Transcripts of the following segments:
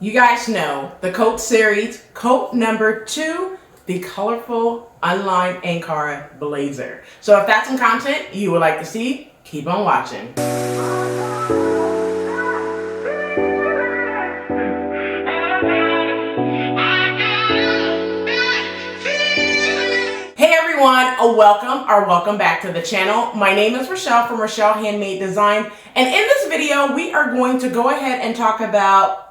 You guys know the coat series, coat number 2, the Colorful Unlined Ankara Blazer. So if that's some content you would like to see, keep on watching. Hey everyone, welcome back to the channel. My name is Rochelle from Rochelle.Handmade.Designs, and in this video we are going to go ahead and talk about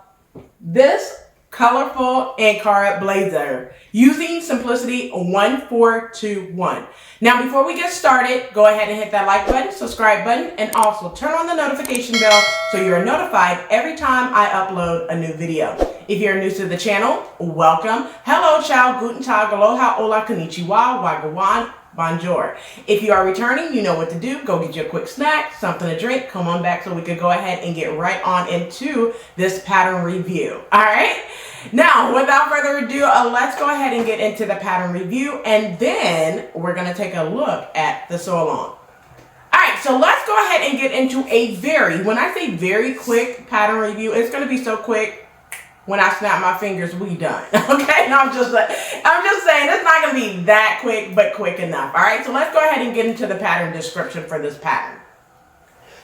this colorful ankara blazer using Simplicity 1421. Now before we get started, go ahead and hit that like button, subscribe button, and also turn on the notification bell so you're notified every time I upload a new video. If you're new to the channel, welcome. Hello, ciao, guten tag, aloha, hola, konnichiwa, wagawan, bonjour. If you are returning, you know what to do. Go get you a quick snack, something to drink, come on back so we could go ahead and get right on into this pattern review. All right? Now, without further ado, let's go ahead and get into the pattern review, and then we're going to take a look at the sew along. All right, so let's go ahead and get into a when I say very quick pattern review, it's going to be so quick. When I snap my fingers, we done. Okay, no, I'm just saying it's not gonna be that quick, but quick enough. All right, so let's go ahead and get into the pattern description for this pattern.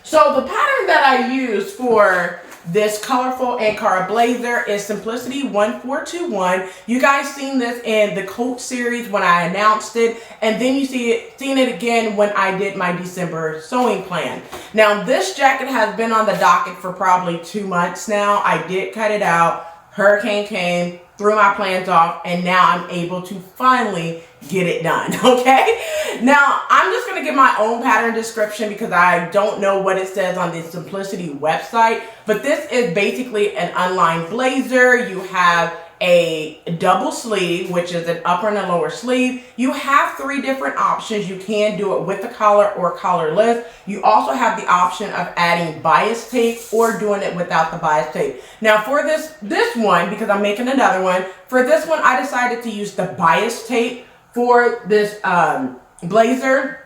So the pattern that I use for this colorful ankara blazer is Simplicity 1421. You guys seen this in the coat series when I announced it, and then you seen it again when I did my December sewing plan. Now this jacket has been on the docket for probably 2 months now. I did cut it out. Hurricane came, threw my plans off, and now I'm able to finally get it done, okay? Now, I'm just gonna give my own pattern description because I don't know what it says on the Simplicity website, but this is basically an unlined blazer. You have a double sleeve, which is an upper and a lower sleeve. You have 3 different options. You can do it with the collar or collarless. You also have the option of adding bias tape or doing it without the bias tape. Now for this one, because I'm making another one, for this one I decided to use the bias tape for this blazer.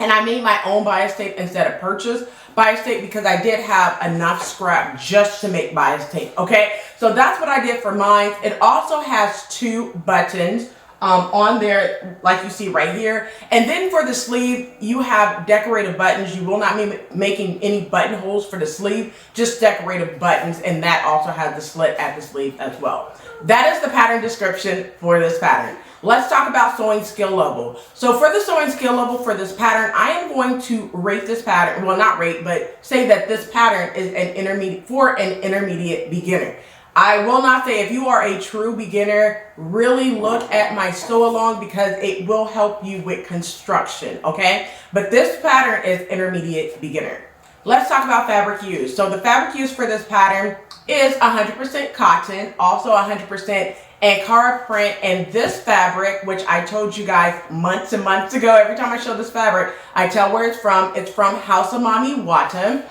And I made my own bias tape instead of purchase bias tape because I did have enough scrap just to make bias tape, okay? So that's what I did for mine. It also has 2 buttons on there, like you see right here. And then for the sleeve, you have decorative buttons. You will not be making any buttonholes for the sleeve, just decorative buttons, and that also has the slit at the sleeve as well. That is the pattern description for this pattern. Let's talk about sewing skill level. So for the sewing skill level for this pattern, I am going to rate this pattern, well not rate, but say that this pattern is an intermediate beginner. I will not say if you are a true beginner, really look at my sew along because it will help you with construction, okay? But this pattern is intermediate beginner. Let's talk about fabric used. So the fabric used for this pattern is 100% cotton, also 100% ankara print, and this fabric, which I told you guys months and months ago, every time I show this fabric, I tell where it's from. It's from House of Mommy Wata.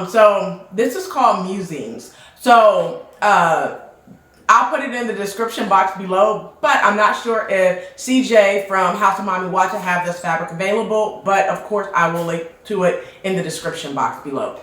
So this is called Musings. So I'll put it in the description box below, but I'm not sure if CJ from House of Mommy Wata have this fabric available, but of course I will link to it in the description box below.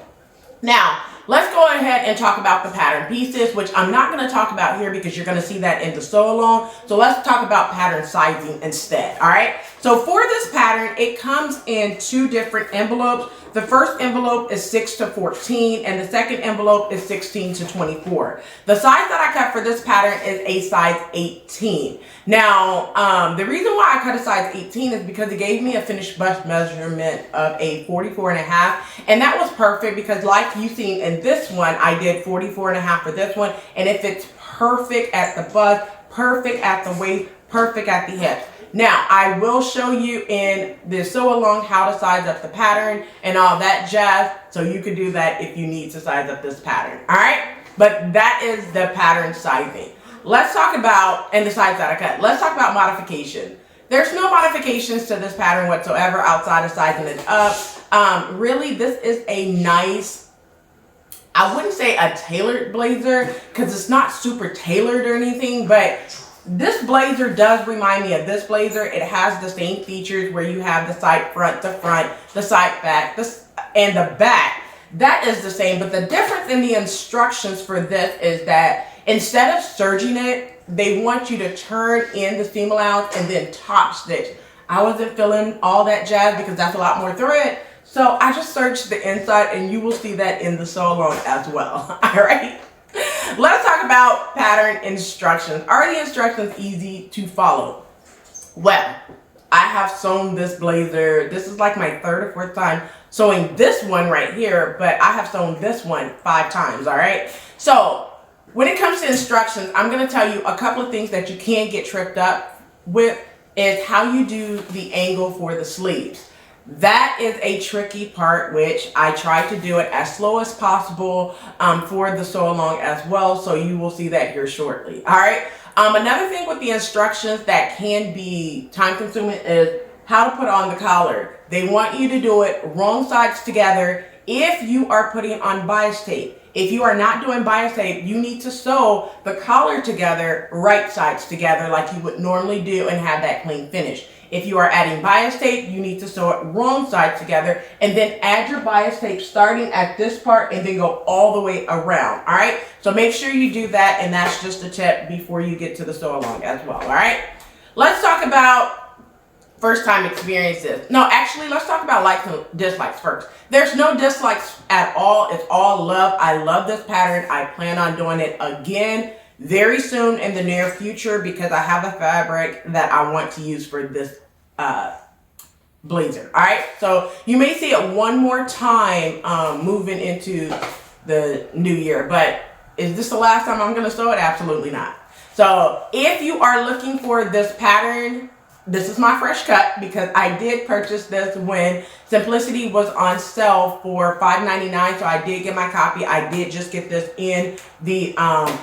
Now, let's go ahead and talk about the pattern pieces, which I'm not going to talk about here because you're going to see that in the sew along. So let's talk about pattern sizing instead. All right. So for this pattern, it comes in 2 different envelopes. The first envelope is 6 to 14 and the second envelope is 16 to 24. The size that I cut for this pattern is a size 18. Now, the reason why I cut a size 18 is because it gave me a finished bust measurement of a 44.5, and that was perfect because like you seen in this one, I did 44.5 for this one, and it fits perfect at the bust, perfect at the waist, perfect at the hips. Now, I will show you in the sew along how to size up the pattern and all that jazz, so you can do that if you need to size up this pattern, all right? But that is the pattern sizing. Let's talk about, and the size that I cut, let's talk about modification. There's no modifications to this pattern whatsoever outside of sizing it up. Really, this is a nice, I wouldn't say a tailored blazer because it's not super tailored or anything, but this blazer does remind me of this blazer. It has the same features where you have the side front, the side back, and the back. That is the same, but the difference in the instructions for this is that instead of serging it, they want you to turn in the seam allowance and then top stitch. I wasn't feeling all that jazz because that's a lot more thread. So I just serged the inside, and you will see that in the sew along as well. All right. Let's talk about pattern instructions. Are the instructions easy to follow? Well, I have sewn this blazer. This is like my third or fourth time sewing this one right here, but I have sewn this one 5 times, all right? So when it comes to instructions, I'm gonna tell you a couple of things that you can get tripped up with is how you do the angle for the sleeves. That is a tricky part, which I try to do it as slow as possible for the sew along as well. So you will see that here shortly. All right. Another thing with the instructions that can be time consuming is how to put on the collar. They want you to do it wrong sides together if you are putting on bias tape. If you are not doing bias tape, you need to sew the collar together right sides together like you would normally do and have that clean finish. If you are adding bias tape, you need to sew it wrong sides together and then add your bias tape starting at this part and then go all the way around. All right. So make sure you do that. And that's just a tip before you get to the sew along as well. All right. Let's talk about first time experiences. No, actually, let's talk about likes and dislikes first. There's no dislikes at all. It's all love. I love this pattern. I plan on doing it again very soon in the near future because I have a fabric that I want to use for this blazer. All right, so you may see it one more time moving into the new year, but is this the last time I'm going to sew it? Absolutely not. So if you are looking for this pattern, this is my fresh cut because I did purchase this when Simplicity was on sale for $5.99. So I did get my copy. I did just get this in the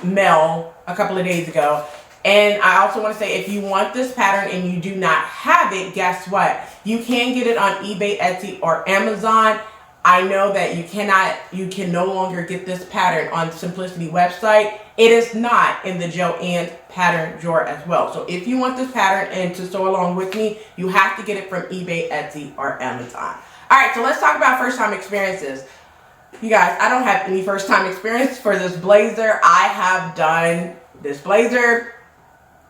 mail a couple of days ago. And I also want to say, if you want this pattern and you do not have it, guess what? You can get it on eBay, Etsy, or Amazon. I know that you can no longer get this pattern on Simplicity website. It is not in the Joann's pattern drawer as well. So if you want this pattern and to sew along with me, you have to get it from eBay, Etsy, or Amazon. All right, so let's talk about first time experiences. You guys, I don't have any first time experience for this blazer. I have done this blazer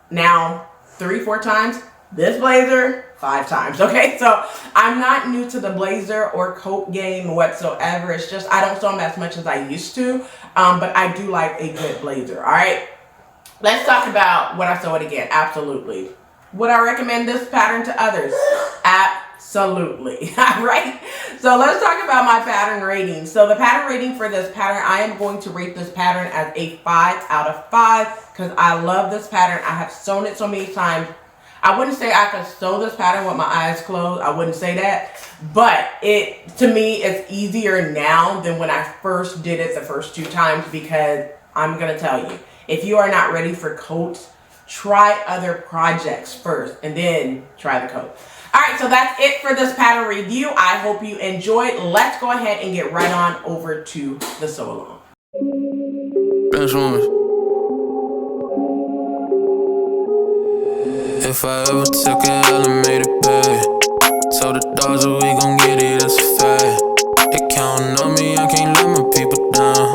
now 3-4 times. This blazer 5 times. Okay, so I'm not new to the blazer or coat game whatsoever. It's just I don't sew them as much as I used to, but I do like a good blazer. All right, let's talk about what I sew it again. Absolutely. Would I recommend this pattern to others? Absolutely. All right, so let's talk about my pattern rating. So the pattern rating for this pattern, I am going to rate this pattern as a 5 out of 5 because I love this pattern. I have sewn it so many times. I wouldn't say I could sew this pattern with my eyes closed. I wouldn't say that. But to me, it's easier now than when I first did it the first 2 times because I'm going to tell you, if you are not ready for coats, try other projects first and then try the coat. All right, so that's it for this pattern review. I hope you enjoyed. Let's go ahead and get right on over to the sew along. If I ever took a L and made it bad, so the dogs are we gon' get it, that's a fact. They counting on me, I can't let my people down.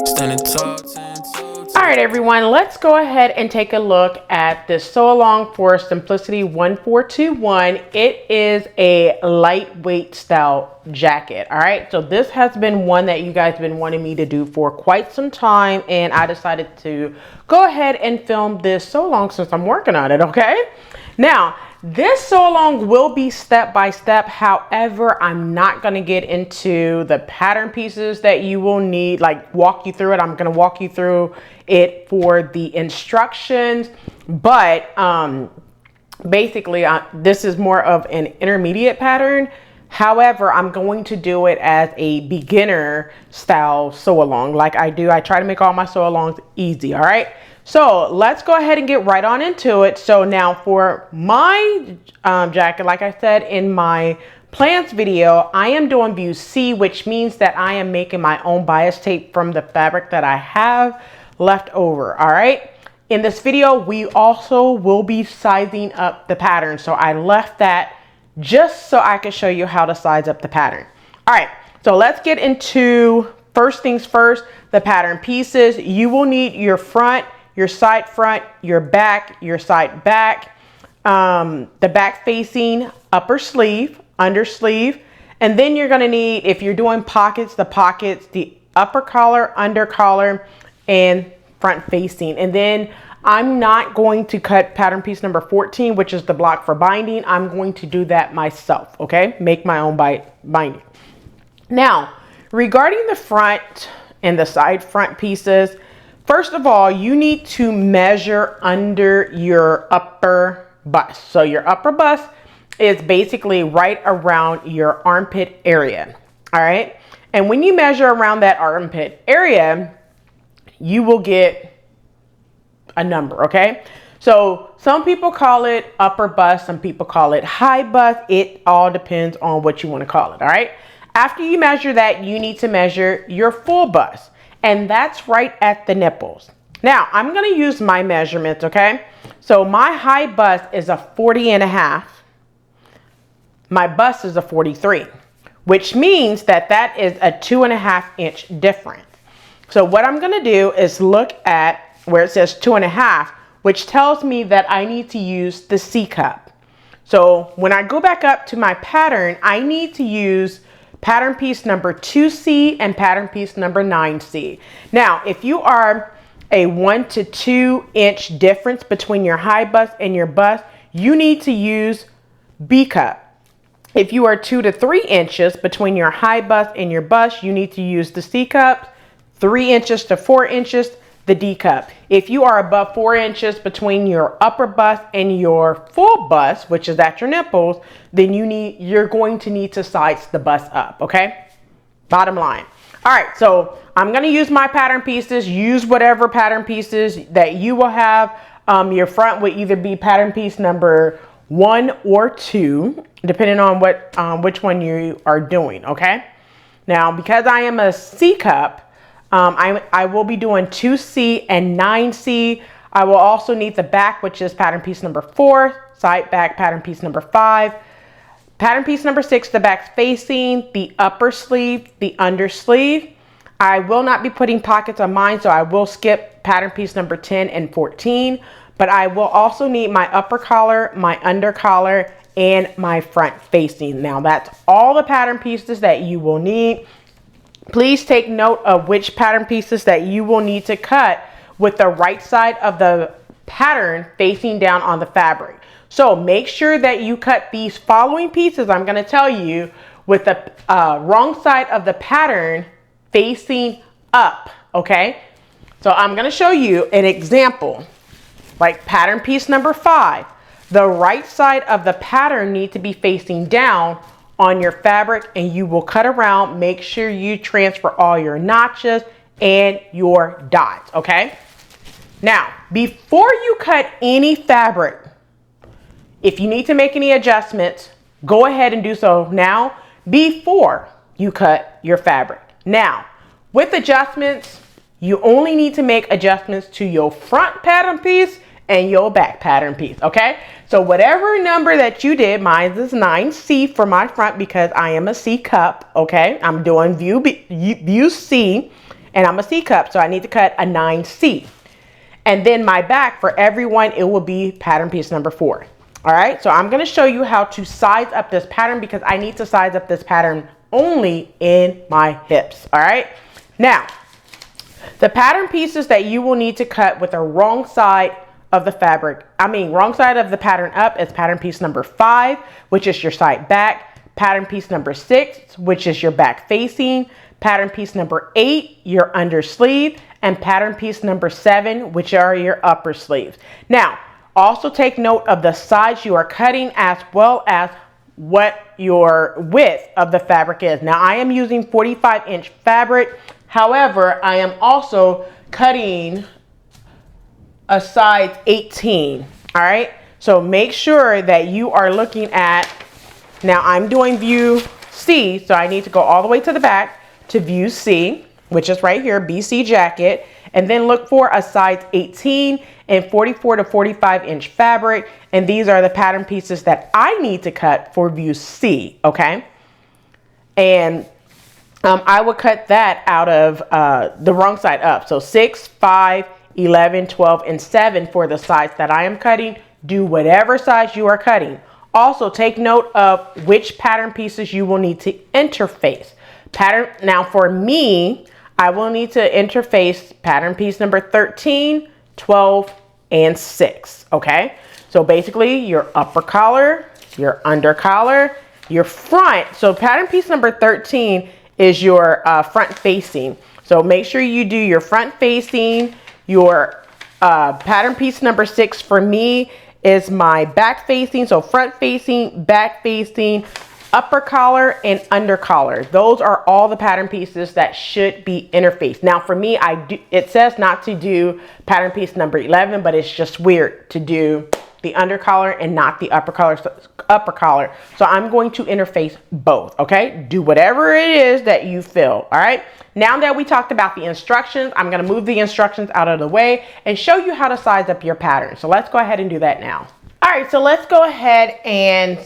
Standing tall, 10 toes. All right, everyone, let's go ahead and take a look at this sew along for Simplicity 1421. It is a lightweight style jacket. All right, so this has been one that you guys have been wanting me to do for quite some time, and I decided to go ahead and film this sew along since I'm working on it. Okay, now this sew along will be step by step. However, I'm not going to get into the pattern pieces that you will need, like walk you through it. I'm going to walk you through it for the instructions, but basically this is more of an intermediate pattern. However, I'm going to do it as a beginner style sew along like I do. I try to make all my sew alongs easy. All right, so let's go ahead and get right on into it. So now for my jacket, like I said in my plans video, I am doing view C, which means that I am making my own bias tape from the fabric that I have left over. All right, in this video we also will be sizing up the pattern, so I left that just so I can show you how to size up the pattern. All right, so let's get into first things first, the pattern pieces. You will need your front, your side front, your back, your side back, the back facing upper sleeve, under sleeve. And then you're going to need, if you're doing pockets, the pockets, the upper collar, under collar, and front facing. And then I'm not going to cut pattern piece number 14, which is the block for binding. I'm going to do that myself, okay? Make my own binding. Now, regarding the front and the side front pieces, first of all, you need to measure under your upper bust. So your upper bust is basically right around your armpit area, all right? And when you measure around that armpit area, you will get a number, okay? So some people call it upper bust, some people call it high bust. It all depends on what you want to call it, all right? After you measure that, you need to measure your full bust, and that's right at the nipples. Now, I'm going to use my measurements, okay? So my high bust is a 40.5. My bust is a 43, which means that that is a 2.5 inch difference. So what I'm going to do is look at where it says 2.5, which tells me that I need to use the C cup. So when I go back up to my pattern, I need to use pattern piece number 2C and pattern piece number 9C. Now, if you are a 1 to 2 inch difference between your high bust and your bust, you need to use B cup. If you are 2 to 3 inches between your high bust and your bust, you need to use the C cup. 3 inches to 4 inches, the D cup. If you are above 4 inches between your upper bust and your full bust, which is at your nipples, then you're going to need to size the bust up, okay? Bottom line. All right, so I'm going to use my pattern pieces. Use whatever pattern pieces that you will have. Your front would either be pattern piece number 1 or 2, depending on which one you are doing, okay? Now, because I am a C cup, I will be doing 2C and 9C. I will also need the back, which is pattern piece number 4, side back pattern piece number 5, pattern piece number 6, the back facing, the upper sleeve, the under sleeve. I will not be putting pockets on mine, so I will skip pattern piece number 10 and 14, but I will also need my upper collar, my under collar, and my front facing. Now that's all the pattern pieces that you will need. Please take note of which pattern pieces that you will need to cut with the right side of the pattern facing down on the fabric. So make sure that you cut these following pieces I'm going to tell you with the wrong side of the pattern facing up, okay? So I'm going to show you an example, like pattern piece number 5. The right side of the pattern needs to be facing down on your fabric, and you will cut around. Make sure you transfer all your notches and your dots, okay? Now, before you cut any fabric, if you need to make any adjustments, go ahead and do so now before you cut your fabric. Now, with adjustments, you only need to make adjustments to your front pattern piece and your back pattern piece, okay? So whatever number that you did, mine is 9C for my front because I am a C cup, okay? I'm doing view C, and I'm a C cup, so I need to cut a 9C. And then my back, for everyone, it will be pattern piece number 4. All right, so I'm going to show you how to size up this pattern because I need to size up this pattern only in my hips. All right, now the pattern pieces that you will need to cut with the wrong side of the fabric, wrong side of the pattern up, is pattern piece number 5, which is your side back, pattern piece number 6, which is your back facing, pattern piece number 8, your under sleeve, and pattern piece number 7, which are your upper sleeves. Now, also take note of the size you are cutting as well as what your width of the fabric is. Now, I am using 45-inch fabric. However, I am also cutting a size 18, all right? So make sure that you are looking at, now I'm doing view C, so I need to go all the way to the back to view C, which is right here, BC jacket, and then look for a size 18 and 44 to 45-inch fabric, and these are the pattern pieces that I need to cut for view C, okay? And I would cut that out of the wrong side up. So 6, 5, 11, 12, and 7 for the sides that I am cutting. Do whatever size you are cutting. Also, take note of which pattern pieces you will need to interface. Now for me, I will need to interface pattern piece number 13, 12, and 6, okay? So basically your upper collar, your under collar, your front. So pattern piece number 13 is your front facing. So make sure you do your front facing. Your pattern piece number 6 for me is my back facing. So front facing, back facing, upper collar, and under collar. Those are all the pattern pieces that should be interfaced. Now for me, it says not to do pattern piece number 11, but it's just weird to do the under collar and not the upper collar. So I'm going to interface both, okay? Do whatever it is that you feel, all right? Now that we talked about the instructions, I'm gonna move the instructions out of the way and show you how to size up your pattern. So let's go ahead and do that now. All right, so let's go ahead and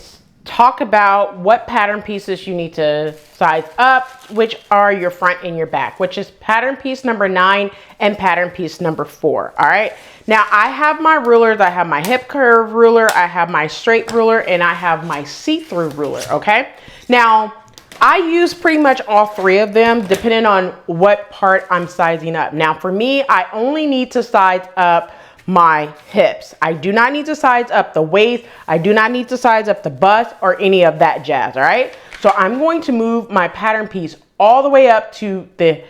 talk about what pattern pieces you need to size up, which are your front and your back, which is pattern piece number 9 and pattern piece number 4, all right? Now I have my rulers. I have my hip curve ruler, I have my straight ruler, and I have my see-through ruler, okay? Now, I use pretty much all 3 of them depending on what part I'm sizing up. Now for me, I only need to size up my hips. I do not need to size up the waist. I do not need to size up the bust or any of that jazz, all right? So I'm going to move my pattern piece all the way up to the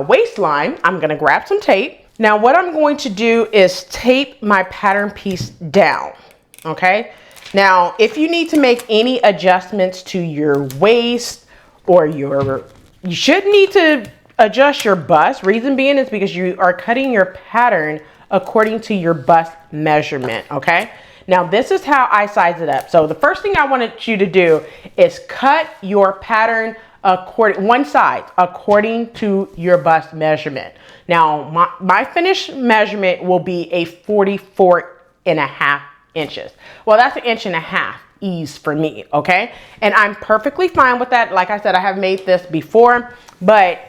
waistline. I'm gonna grab some tape. Now what I'm going to do is tape my pattern piece down, okay? Now, if you need to make any adjustments to your waist or you should need to adjust your bust. Reason being is because you are cutting your pattern according to your bust measurement, okay? Now this is how I size it up. So the first thing I wanted you to do is cut your pattern one side according to your bust measurement. Now my finished measurement will be a 44.5 inches. Well, that's 1.5 inches ease for me, okay? And I'm perfectly fine with that. Like I said, I have made this before, but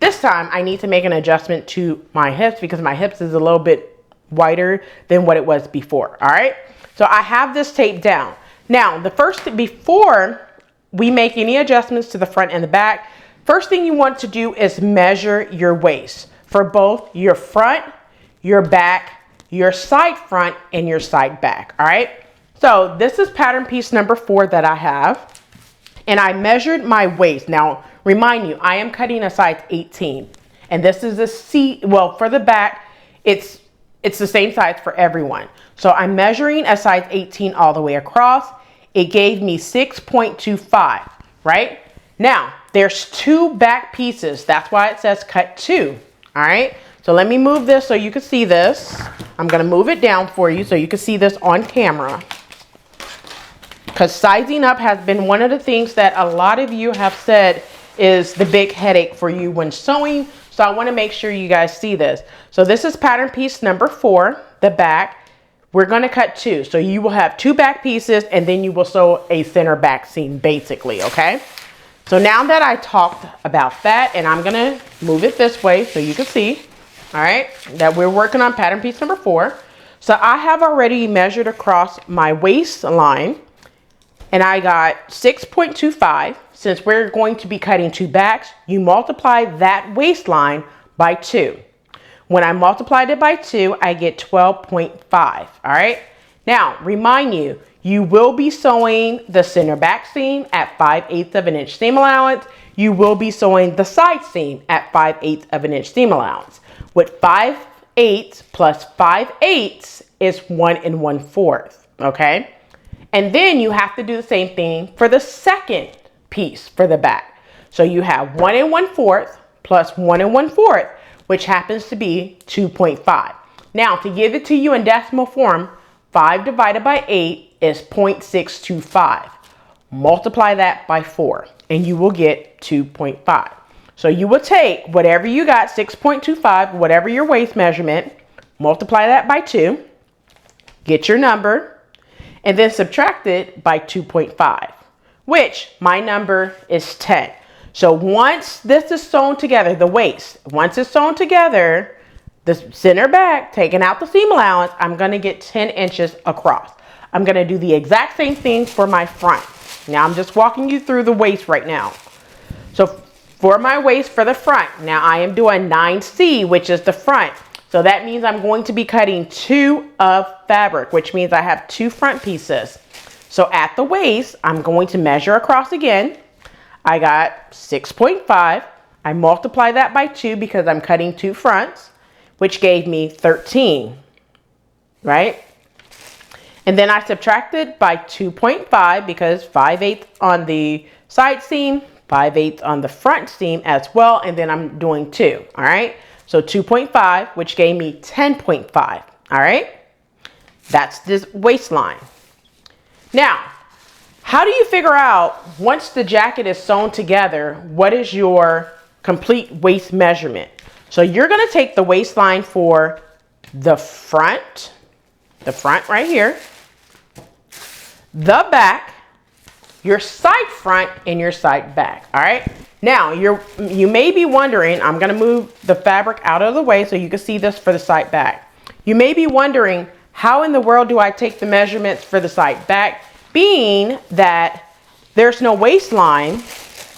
this time I need to make an adjustment to my hips because my hips is a little bit wider than what it was before, all right? So I have this taped down. Now, before we make any adjustments to the front and the back, first thing you want to do is measure your waist for both your front, your back, your side front, and your side back, all right? So this is pattern piece number 4 that I have, and I measured my waist. Now, remind you, I am cutting a size 18, and this is for the back, it's the same size for everyone. So I'm measuring a size 18 all the way across. It gave me 6.25, right? Now, there's 2 back pieces. That's why it says cut 2, all right? So let me move this so you can see this. I'm gonna move it down for you so you can see this on camera. Because sizing up has been one of the things that a lot of you have said is the big headache for you when sewing. So I want to make sure you guys see this. So this is pattern piece number 4, the back. We're going to cut 2. So you will have 2 back pieces and then you will sew a center back seam basically, okay? So now that I talked about that, and I'm going to move it this way so you can see, all right, that we're working on pattern piece number 4. So I have already measured across my waistline. And I got 6.25. Since we're going to be cutting 2 backs, you multiply that waistline by 2. When I multiplied it by 2, I get 12.5, all right? Now, remind you, you will be sewing the center back seam at 5/8 of an inch seam allowance. You will be sewing the side seam at 5/8 of an inch seam allowance. With 5/8 plus 5/8 is 1 1/4, okay? And then you have to do the same thing for the second piece for the back. So you have 1 1/4 plus 1 1/4, which happens to be 2.5. Now, to give it to you in decimal form, 5 divided by 8 is 0.625. Multiply that by 4, and you will get 2.5. So you will take whatever you got, 6.25, whatever your waist measurement, multiply that by 2, get your number, and then subtract it by 2.5, which my number is 10. So once this is sewn together, the waist, once it's sewn together, the center back, taking out the seam allowance, I'm going to get 10 inches across. I'm going to do the exact same thing for my front. Now I'm just walking you through the waist right now. So for my waist for the front, now I am doing 9C, which is the front. So that means I'm going to be cutting 2 of fabric, which means I have 2 front pieces. So at the waist, I'm going to measure across again. I got 6.5. I multiply that by 2 because I'm cutting 2 fronts, which gave me 13, right? And then I subtracted by 2.5 because 5/8 on the side seam, 5/8 on the front seam as well, and then I'm doing 2, all right? So 2.5, which gave me 10.5, all right? That's this waistline. Now, how do you figure out, once the jacket is sewn together, what is your complete waist measurement? So you're gonna take the waistline for the front right here, the back, your side front, and your side back, all right? Now, you may be wondering, I'm gonna move the fabric out of the way so you can see this for the side back. You may be wondering, how in the world do I take the measurements for the side back, being that there's no waistline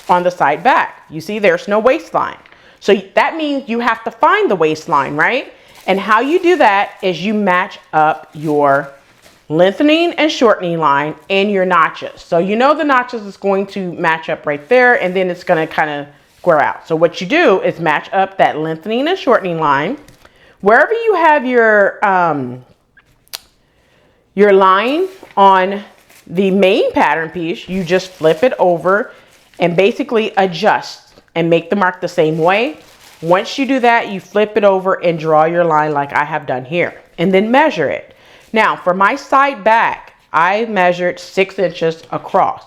on the side back? You see, there's no waistline. So that means you have to find the waistline, right? And how you do that is you match up your lengthening and shortening line and your notches. So you know the notches is going to match up right there, and then it's going to kind of square out. So what you do is match up that lengthening and shortening line. Wherever you have your line on the main pattern piece, you just flip it over and basically adjust and make the mark the same way. Once you do that, you flip it over and draw your line like I have done here, and then measure it. Now for my side back, I measured 6 inches across.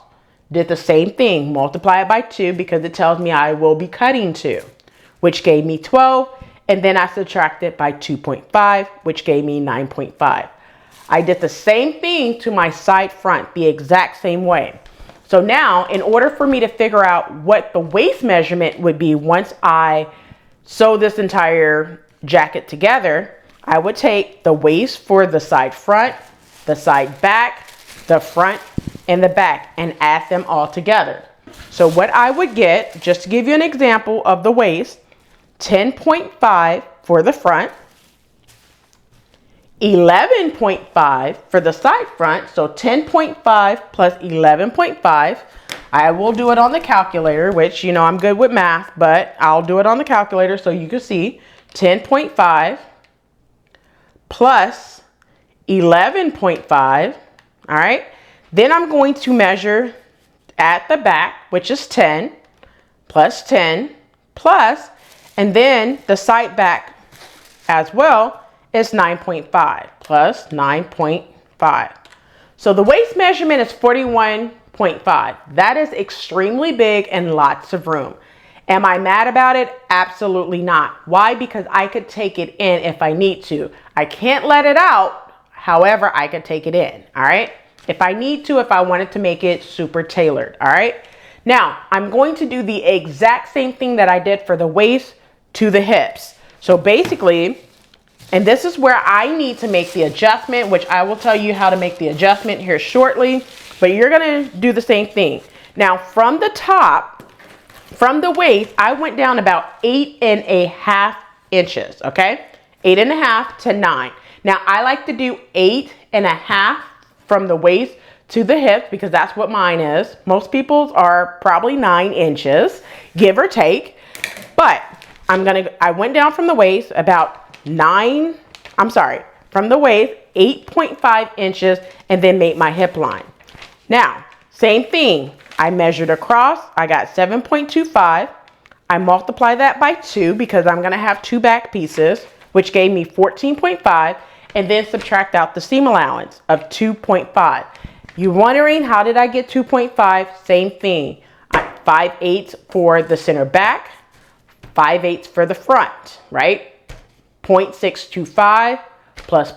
Did the same thing, multiply it by 2 because it tells me I will be cutting 2, which gave me 12. And then I subtracted by 2.5, which gave me 9.5. I did the same thing to my side front, the exact same way. So now, in order for me to figure out what the waist measurement would be once I sew this entire jacket together, I would take the waist for the side front, the side back, the front, and the back, and add them all together. So what I would get, just to give you an example of the waist, 10.5 for the front, 11.5 for the side front, so 10.5 plus 11.5. I will do it on the calculator, which, you know, I'm good with math, but I'll do it on the calculator so you can see. 10.5 plus 11.5, all right? Then I'm going to measure at the back, which is 10, plus 10, plus, and then the side back as well is 9.5 plus 9.5. So the waist measurement is 41.5. That is extremely big and lots of room. Am I mad about it? Absolutely not. Why? Because I could take it in if I need to. I can't let it out. However, I could take it in. All right. If I need to, if I wanted to make it super tailored. All right. Now I'm going to do the exact same thing that I did for the waist to the hips. So basically, and this is where I need to make the adjustment, which I will tell you how to make the adjustment here shortly, but you're going to do the same thing. Now from the top, from the waist, I went down about 8.5 inches, okay? 8.5 to 9. Now I like to do 8.5 from the waist to the hip because that's what mine is. Most people's are probably 9 inches, give or take. But I went down from the waist about from the waist, 8.5 inches, and then made my hip line. Now, same thing. I measured across, I got 7.25. I multiply that by 2 because I'm gonna have 2 back pieces, which gave me 14.5, and then subtract out the seam allowance of 2.5. You're wondering, how did I get 2.5? Same thing. 5/8 for the center back, 5/8 for the front, right? 0.625 plus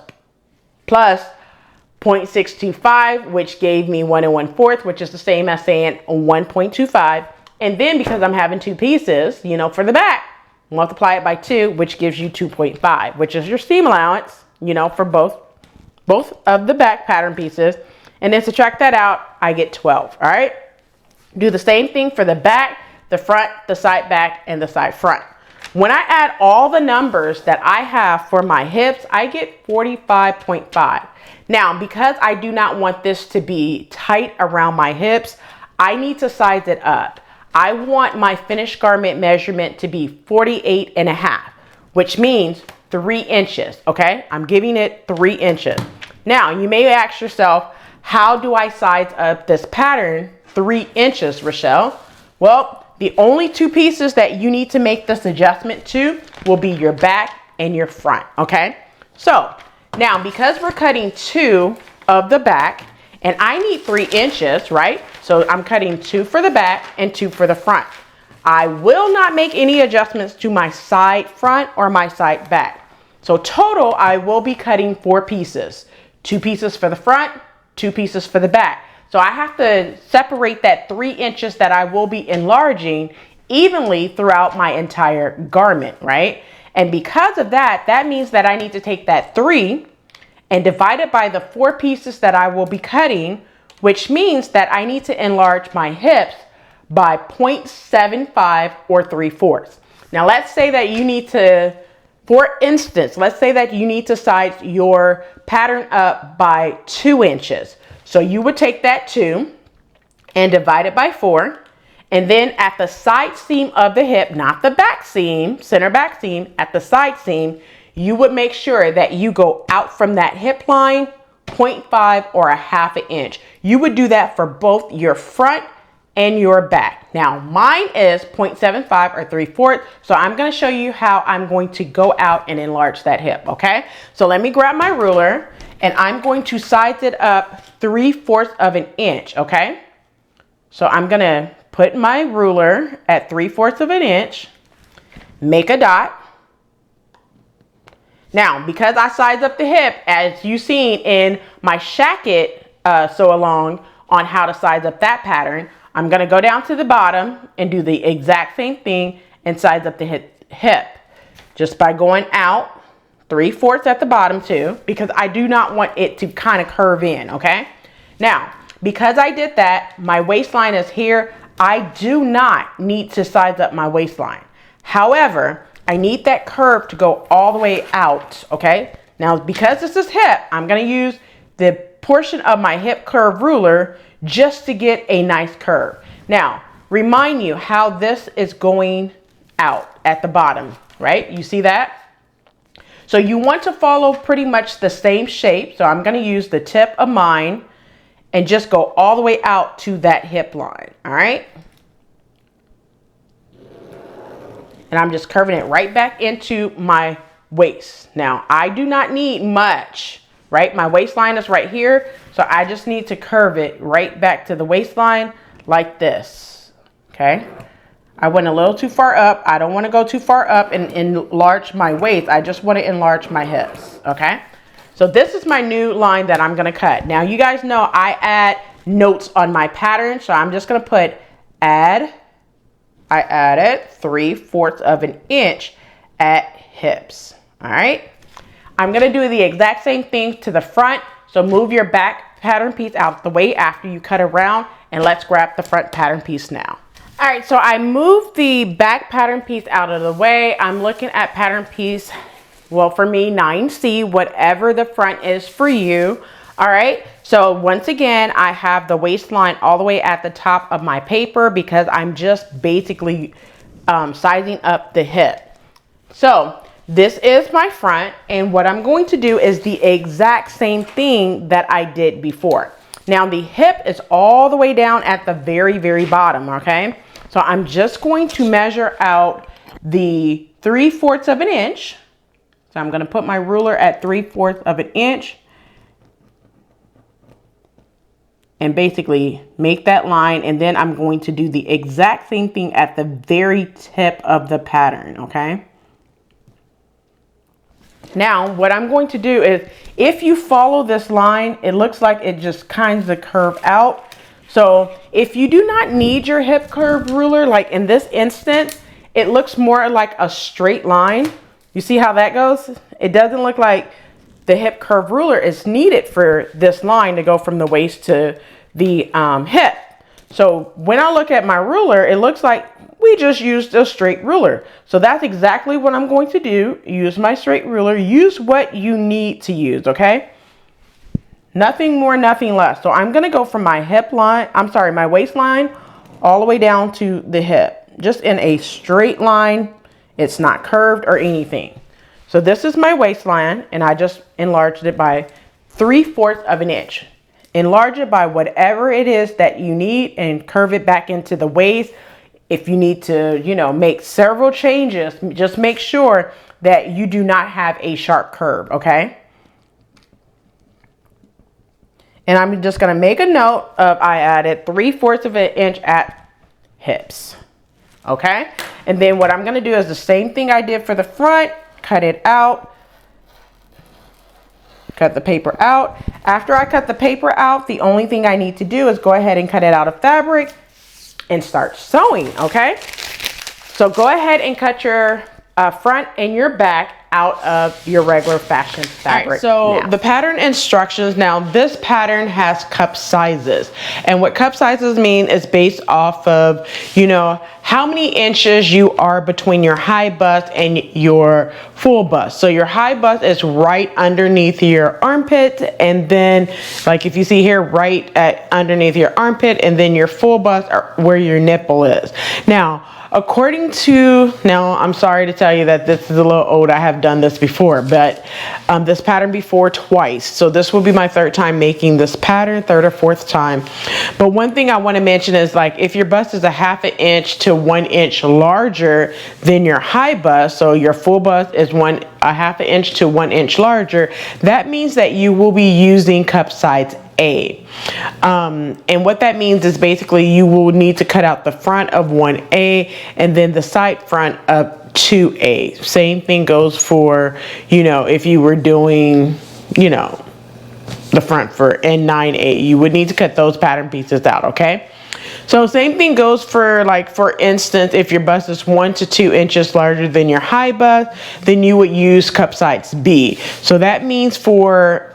0.625, which gave me 1 1/4, which is the same as saying 1.25, And then because I'm having 2 pieces, you know, for the back, multiply it by 2, which gives you 2.5, which is your seam allowance, you know, for both of the back pattern pieces. And then subtract that out, I get 12, all right? Do the same thing for the back, the front, the side back, and the side front. When I add all the numbers that I have for my hips, I get 45.5. Now, because I do not want this to be tight around my hips, I need to size it up. I want my finished garment measurement to be 48.5, which means 3 inches, okay? I'm giving it 3 inches. Now, you may ask yourself, how do I size up this pattern 3 inches, Rochelle? Well, the only 2 pieces that you need to make this adjustment to will be your back and your front, okay? So now, because we're cutting 2 of the back and I need 3 inches, right? So I'm cutting 2 for the back and 2 for the front. I will not make any adjustments to my side front or my side back. So total, I will be cutting 4 pieces. 2 pieces for the front, 2 pieces for the back. So I have to separate that 3 inches that I will be enlarging evenly throughout my entire garment, right? And because of that, that means that I need to take that 3 and divide it by the 4 pieces that I will be cutting, which means that I need to enlarge my hips by 0.75 or 3/4. Now let's say that you need to, for instance, let's say that you need to size your pattern up by 2 inches. So you would take that 2 and divide it by 4. And then at the side seam of the hip, not the back seam, center back seam, at the side seam, you would make sure that you go out from that hip line 0.5 or 1/2 inch. You would do that for both your front and your back. Now mine is 0.75 or 3/4. So I'm going to show you how I'm going to go out and enlarge that hip. Okay. So let me grab my ruler and I'm going to size it up 3/4 of an inch. Okay. So I'm going to put my ruler at 3/4 of an inch, make a dot. Now, because I size up the hip, as you've seen in my shacket sew along on how to size up that pattern, I'm going to go down to the bottom and do the exact same thing and size up the hip just by going out 3/4 at the bottom too, because I do not want it to kind of curve in. Okay. Now, because I did that, my waistline is here. I do not need to size up my waistline. However, I need that curve to go all the way out. Okay. Now, because this is hip, I'm going to use the portion of my hip curve ruler just to get a nice curve. Now, remind you how this is going out at the bottom, right? You see that? So you want to follow pretty much the same shape. So I'm going to use the tip of mine and just go all the way out to that hip line. All right. And I'm just curving it right back into my waist. Now, I do not need much, right? My waistline is right here. So I just need to curve it right back to the waistline like this. Okay. I went a little too far up. I don't want to go too far up and enlarge my waist. I just want to enlarge my hips. Okay. So this is my new line that I'm going to cut. Now, you guys know I add notes on my pattern. So I'm just going to put I added 3/4 of an inch at hips. All right. I'm going to do the exact same thing to the front. So move your back pattern piece out of the way after you cut around, and let's grab the front pattern piece now. All right. So I moved the back pattern piece out of the way. I'm looking at pattern piece, well, for me, 9C, whatever the front is for you. All right. So once again, I have the waistline all the way at the top of my paper because I'm just basically sizing up the hip. So this is my front, and what I'm going to do is the exact same thing that I did before. Now the hip is all the way down at the very, very bottom. Okay. So I'm just going to measure out the 3/4 of an inch. So I'm going to put my ruler at 3/4 of an inch. And basically make that line, and then I'm going to do the exact same thing at the very tip of the pattern. Okay. Now what I'm going to do is, if you follow this line, it looks like it just kind of curve out. So if you do not need your hip curve ruler, like in this instance, it looks more like a straight line. You see how that goes? It doesn't look like the hip curve ruler is needed for this line to go from the waist to the hip. So when I look at my ruler, it looks like we just used a straight ruler. So that's exactly what I'm going to do. Use my straight ruler. Use what you need to use, okay? Nothing more, nothing less. So I'm gonna go from my hip line, my waistline, all the way down to the hip. Just in a straight line. It's not curved or anything. So this is my waistline, and I just enlarged it by 3/4 of an inch. Enlarge it by whatever it is that you need and curve it back into the waist. If you need to, you know, make several changes, just make sure that you do not have a sharp curve, okay? And I'm just gonna make a note of I added 3/4 of an inch at hips, okay? And then what I'm gonna do is the same thing I did for the front, cut it out, cut the paper out. After I cut the paper out, the only thing I need to do is go ahead and cut it out of fabric and start sewing, okay? So go ahead and cut your front and your back out of your regular fashion fabric. Right, so now, the pattern instructions. Now this pattern has cup sizes, and what cup sizes mean is based off of, you know, how many inches you are between your high bust and your full bust. So your high bust is right underneath your armpit, and then like if you see here, right at underneath your armpit, and then your full bust are where your nipple is. Now according to, now I'm sorry to tell you that this is a little old, I have done this before, but this pattern before twice. So this will be my third time making this pattern, third or fourth time. But one thing I want to mention is, like, if your bust is a 1/2 inch to 1 inch larger than your high bust, so your full bust is a 1/2 inch to 1 inch larger, that means that you will be using cup size A. And what that means is basically you will need to cut out the front of 1A and then the side front of 2A. Same thing goes for, you know, if you were doing, you know, the front for N9A, you would need to cut those pattern pieces out, okay? So same thing goes for, like, for instance, if your bust is 1 to 2 inches larger than your high bust, then you would use cup size B. So that means for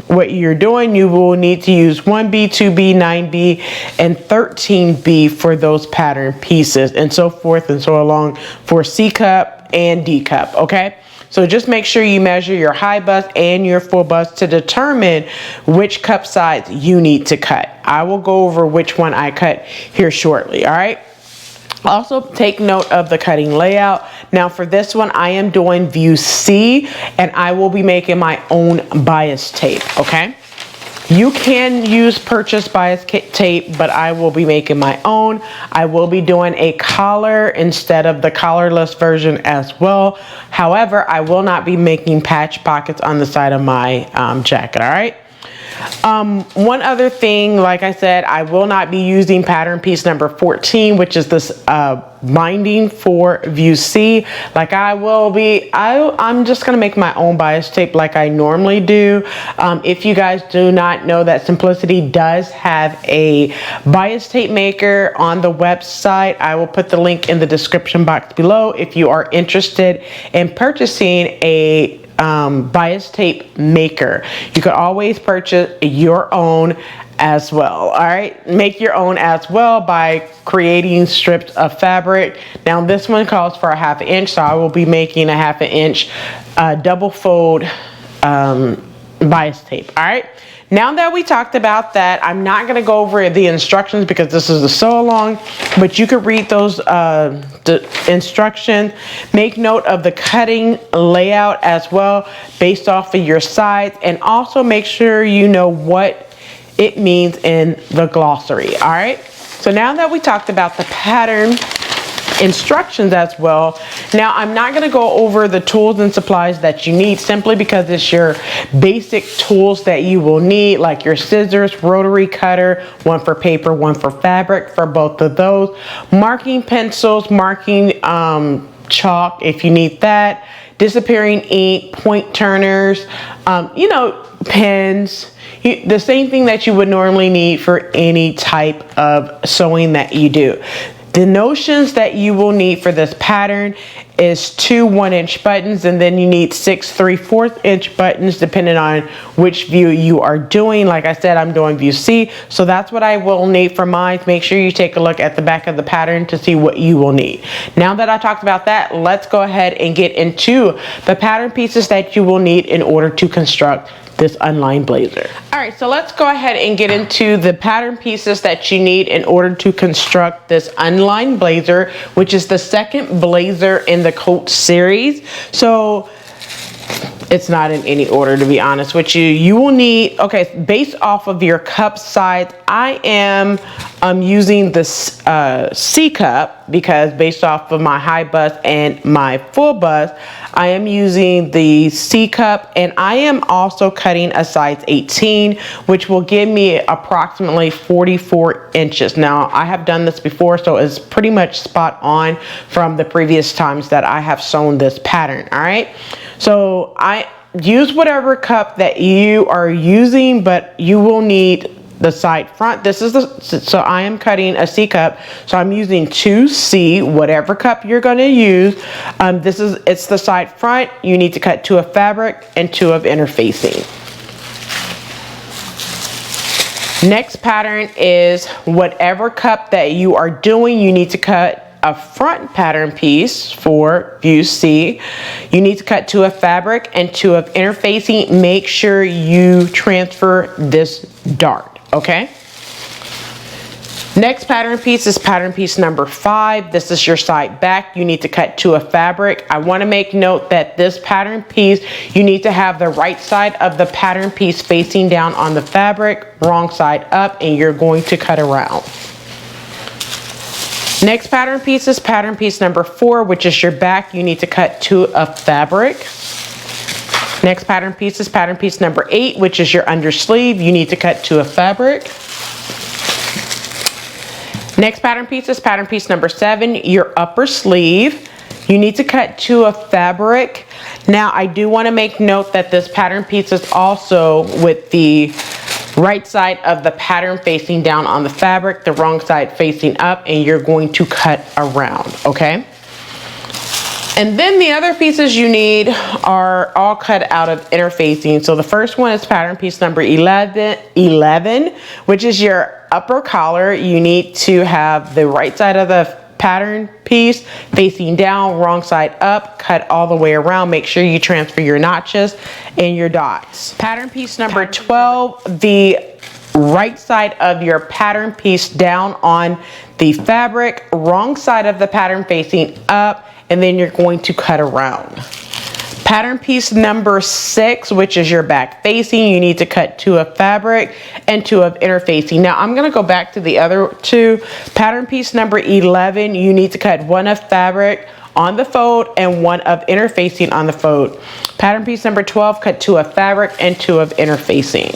what you're doing, you will need to use 1B, 2B, 9B, and 13B for those pattern pieces, and so forth and so along for C cup and D cup, okay? So just make sure you measure your high bust and your full bust to determine which cup size you need to cut. I will go over which one I cut here shortly, all right? Also take note of the cutting layout. Now for this one, I am doing view C, and I will be making my own bias tape, okay? You can use purchase bias tape, but I will be making my own. I will be doing a collar instead of the collarless version as well. However, I will not be making patch pockets on the side of my jacket, all right? One other thing, like I said, I will not be using pattern piece number 14, which is this binding for view C. Like I will be, I'm just gonna make my own bias tape like I normally do. If you guys do not know that Simplicity does have a bias tape maker on the website, I will put the link in the description box below if you are interested in purchasing a bias tape maker. You could always purchase your own as well, all right? Make your own as well by creating strips of fabric. Now this one calls for a 1/2 inch, so I will be making a 1/2 inch double fold bias tape, all right? Now that we talked about that, I'm not gonna go over the instructions because this is a sew along, but you could read those the instructions. Make note of the cutting layout as well based off of your sides, and also make sure you know what it means in the glossary, all right? So now that we talked about the pattern instructions as well, now I'm not going to go over the tools and supplies that you need, simply because it's your basic tools that you will need, like your scissors, rotary cutter, one for paper, one for fabric, for both of those, marking pencils, marking chalk if you need that, disappearing ink, point turners, you know, pens, the same thing that you would normally need for any type of sewing that you do. The notions that you will need for this pattern is 2 1-inch buttons, and then you need 6 3/4 inch buttons depending on which view you are doing. Like I said, I'm doing view C, so that's what I will need for mine. Make sure you take a look at the back of the pattern to see what you will need. Now that I talked about that, let's go ahead and get into the pattern pieces that you will need in order to construct this unlined blazer. All right, so let's go ahead and get into the pattern pieces that you need in order to construct this unlined blazer, which is the second blazer in the coat series. So it's not in any order, to be honest with you. You will need, okay, based off of your cup size, I am using this C cup, because based off of my high bust and my full bust, I am using the C cup, and I am also cutting a size 18, which will give me approximately 44 inches. Now, I have done this before, so it's pretty much spot on from the previous times that I have sewn this pattern, all right? So I use whatever cup that you are using, but you will need the side front. This is the, so I am cutting a C cup, so I'm using 2C, whatever cup you're going to use. It's the side front. You need to cut 2 of fabric and 2 of interfacing. Next pattern is whatever cup that you are doing, you need to cut a front pattern piece for view C. You need to cut 2 of fabric and 2 of interfacing. Make sure you transfer this dart, okay? Next pattern piece is pattern piece number 5. This is your side back. You need to cut 2 of fabric. I want to make note that this pattern piece, you need to have the right side of the pattern piece facing down on the fabric, wrong side up, and you're going to cut around. Next pattern piece is pattern piece number 4, which is your back. You need to cut 2 of fabric. Next pattern piece is pattern piece number 8, which is your under sleeve. You need to cut 2 of fabric. Next pattern piece is pattern piece number 7, your upper sleeve. You need to cut 2 of fabric. Now, I do want to make note that this pattern piece is also with the right side of the pattern facing down on the fabric, the wrong side facing up, and you're going to cut around, okay? And then the other pieces you need are all cut out of interfacing. So the first one is pattern piece number 11, which is your upper collar. You need to have the right side of the pattern piece facing down, wrong side up, cut all the way around. Make sure you transfer your notches and your dots. Pattern piece number 12, the right side of your pattern piece down on the fabric, wrong side of the pattern facing up, and then you're going to cut around. Pattern piece number 6, which is your back facing, you need to cut 2 of fabric and 2 of interfacing. Now I'm going to go back to the other 2. Pattern piece number 11, you need to cut 1 of fabric on the fold and 1 of interfacing on the fold. Pattern piece number 12, cut 2 of fabric and 2 of interfacing.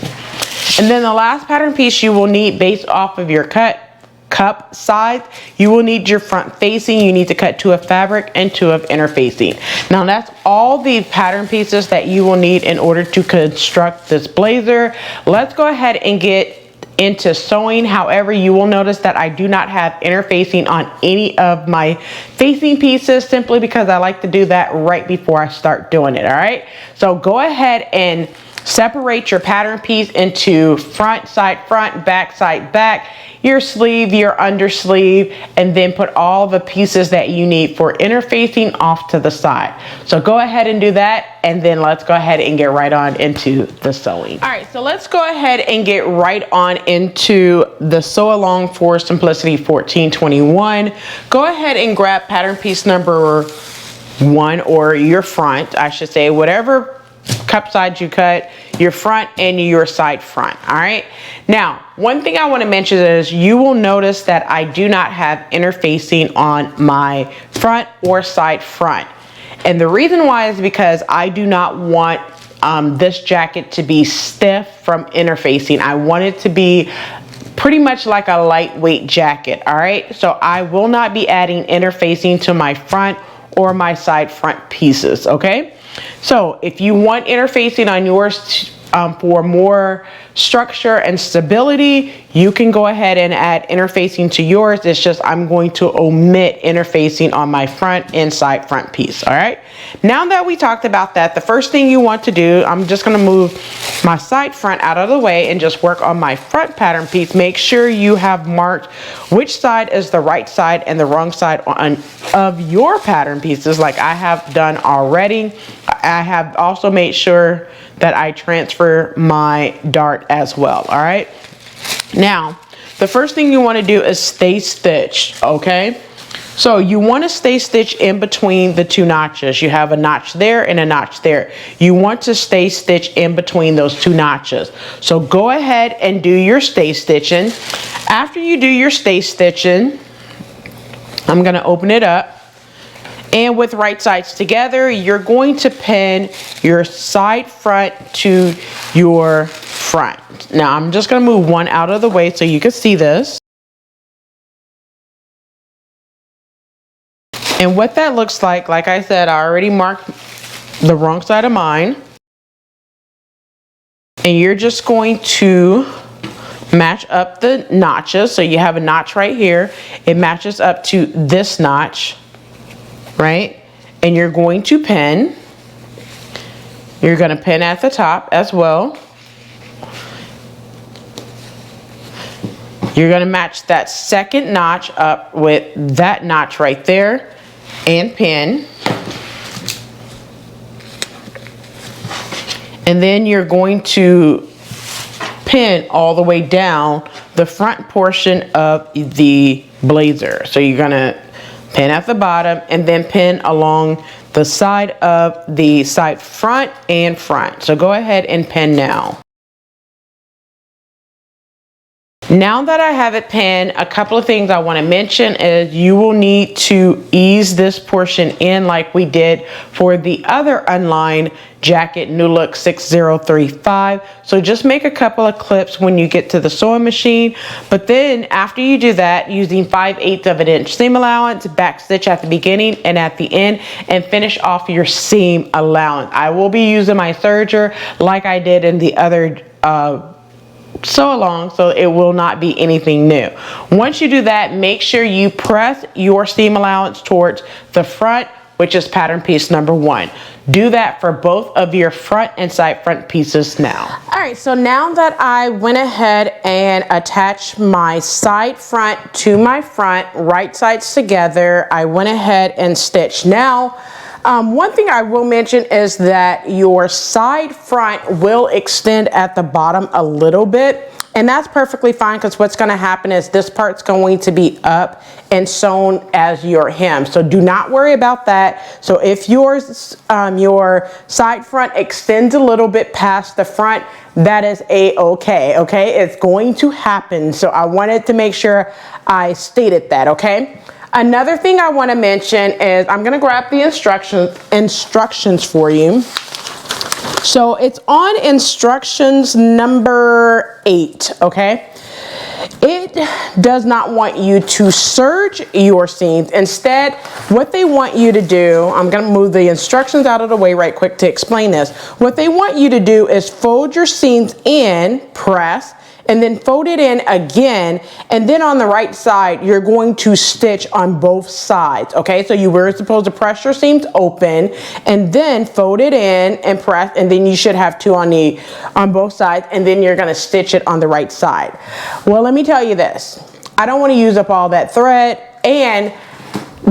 And then the last pattern piece you will need based off of your cup size, you will need your front facing. You need to cut 2 of fabric and 2 of interfacing. Now that's all the pattern pieces that you will need in order to construct this blazer. Let's go ahead and get into sewing. However, you will notice that I do not have interfacing on any of my facing pieces, simply because I like to do that right before I start doing it, all right? So go ahead and separate your pattern piece into front, side, front, back, side, back, your sleeve, your under sleeve, and then put all the pieces that you need for interfacing off to the side. So go ahead and do that, and then let's go ahead and get right on into the sewing. All right, so let's go ahead and get right on into the sew along for Simplicity 1421. Go ahead and grab pattern piece number 1, or your front, I should say, whatever cup size you cut, your front and your side front, all right? Now, one thing I want to mention is you will notice that I do not have interfacing on my front or side front. And the reason why is because I do not want this jacket to be stiff from interfacing. I want it to be pretty much like a lightweight jacket, all right? So I will not be adding interfacing to my front or my side front pieces, okay? So if you want interfacing on yours for more structure and stability, you can go ahead and add interfacing to yours. It's just I'm going to omit interfacing on my front and side front piece, all right? Now that we talked about that, the first thing you want to do, I'm just gonna move my side front out of the way and just work on my front pattern piece. Make sure you have marked which side is the right side and the wrong side of your pattern pieces, like I have done already. I have also made sure that I transfer my dart as well, all right? Now, the first thing you want to do is stay stitched, okay? So you want to stay stitched in between the two notches. You have a notch there and a notch there. You want to stay stitched in between those two notches. So go ahead and do your stay stitching. After you do your stay stitching, I'm going to open it up. And with right sides together, you're going to pin your side front to your front. Now I'm just going to move one out of the way so you can see this. And what that looks like I said, I already marked the wrong side of mine. And you're just going to match up the notches. So you have a notch right here. It matches up to this notch, right? And you're going to pin. You're going to pin at the top as well. You're going to match that second notch up with that notch right there and pin. And then you're going to pin all the way down the front portion of the blazer. So you're going to pin at the bottom and then pin along the side of the side front and front. So go ahead and pin now. Now that I have it pinned, a couple of things I want to mention is you will need to ease this portion in like we did for the other unlined jacket, New Look 6035. So just make a couple of clips when you get to the sewing machine. But then after you do that, using 5/8 of an inch seam allowance, back stitch at the beginning and at the end, and finish off your seam allowance. I will be using my serger like I did in the other sew along, so it will not be anything new. Once you do that, make sure you press your seam allowance towards the front, which is pattern piece number 1. Do that for both of your front and side front pieces now. All right, so now that I went ahead and attached my side front to my front, right sides together, I went ahead and stitched. Now, one thing I will mention is that your side front will extend at the bottom a little bit, and that's perfectly fine because what's going to happen is this part's going to be up and sewn as your hem. So do not worry about that. So if your side front extends a little bit past the front, that is a-okay, okay? It's going to happen. So I wanted to make sure I stated that, okay? Another thing I want to mention is I'm going to grab the instructions for you. So it's on instructions number 8, okay? It does not want you to serge your seams. Instead, what they want you to do, I'm going to move the instructions out of the way right quick to explain this. What they want you to do is fold your seams in, press, and then fold it in again, and then on the right side you're going to stitch on both sides, okay? So you were supposed to press your seams open and then fold it in and press, and then you should have 2 on both sides, and then you're going to stitch it on the right side. Well, let me tell you this, I don't want to use up all that thread, and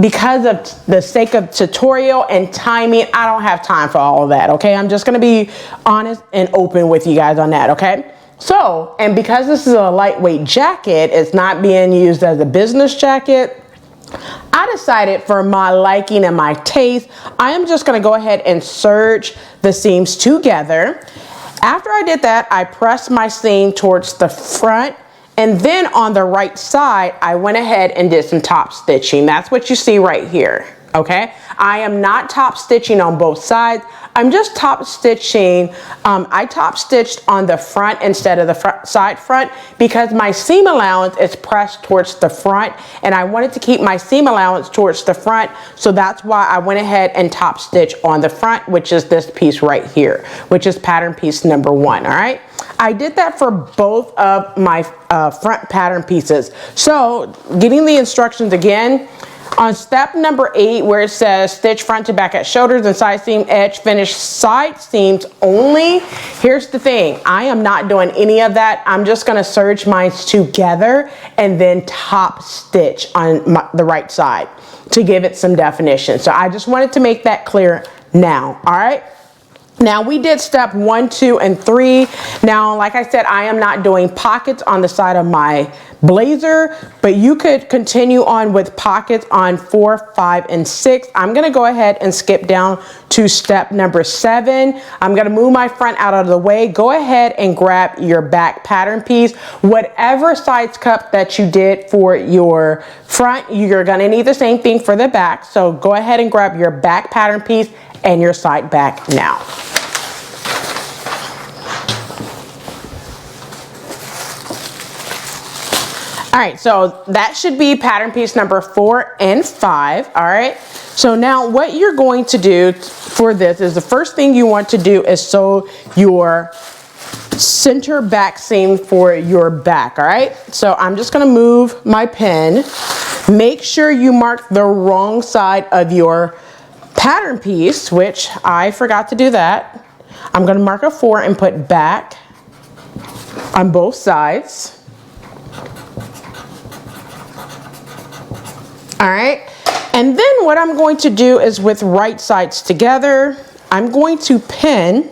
because of the sake of tutorial and timing, I don't have time for all of that, okay? I'm just going to be honest and open with you guys on that, okay? So, and because this is a lightweight jacket, it's not being used as a business jacket, I decided for my liking and my taste, I am just going to go ahead and serge the seams together. After I did that, I pressed my seam towards the front, and then on the right side, I went ahead and did some top stitching. That's what you see right here, okay? I am not top stitching on both sides. I'm just top stitching. I top stitched on the front instead of the side front because my seam allowance is pressed towards the front and I wanted to keep my seam allowance towards the front, so that's why I went ahead and top stitch on the front, which is this piece right here, which is pattern piece number 1, all right? I did that for both of my front pattern pieces. So getting the instructions again, on step number 8 where it says stitch front to back at shoulders and side seam edge, finish side seams only, here's the thing, I am not doing any of that. I'm just going to serge mine together and then top stitch on the right side to give it some definition. So I just wanted to make that clear now, all right? Now we did step 1, 2, and 3. Now, like I said, I am not doing pockets on the side of my blazer, but you could continue on with pockets on 4, 5, and 6. I'm gonna go ahead and skip down to step number 7. I'm gonna move my front out of the way. Go ahead and grab your back pattern piece. Whatever size cup that you did for your front, you're gonna need the same thing for the back. So go ahead and grab your back pattern piece and your side back now. All right, so that should be pattern piece number 4 and 5, all right? So now what you're going to do for this is the first thing you want to do is sew your center back seam for your back, all right? So I'm just gonna move my pen. Make sure you mark the wrong side of your pattern piece, which I forgot to do that. I'm gonna mark a 4 and put back on both sides. All right, and then what I'm going to do is with right sides together, I'm going to pin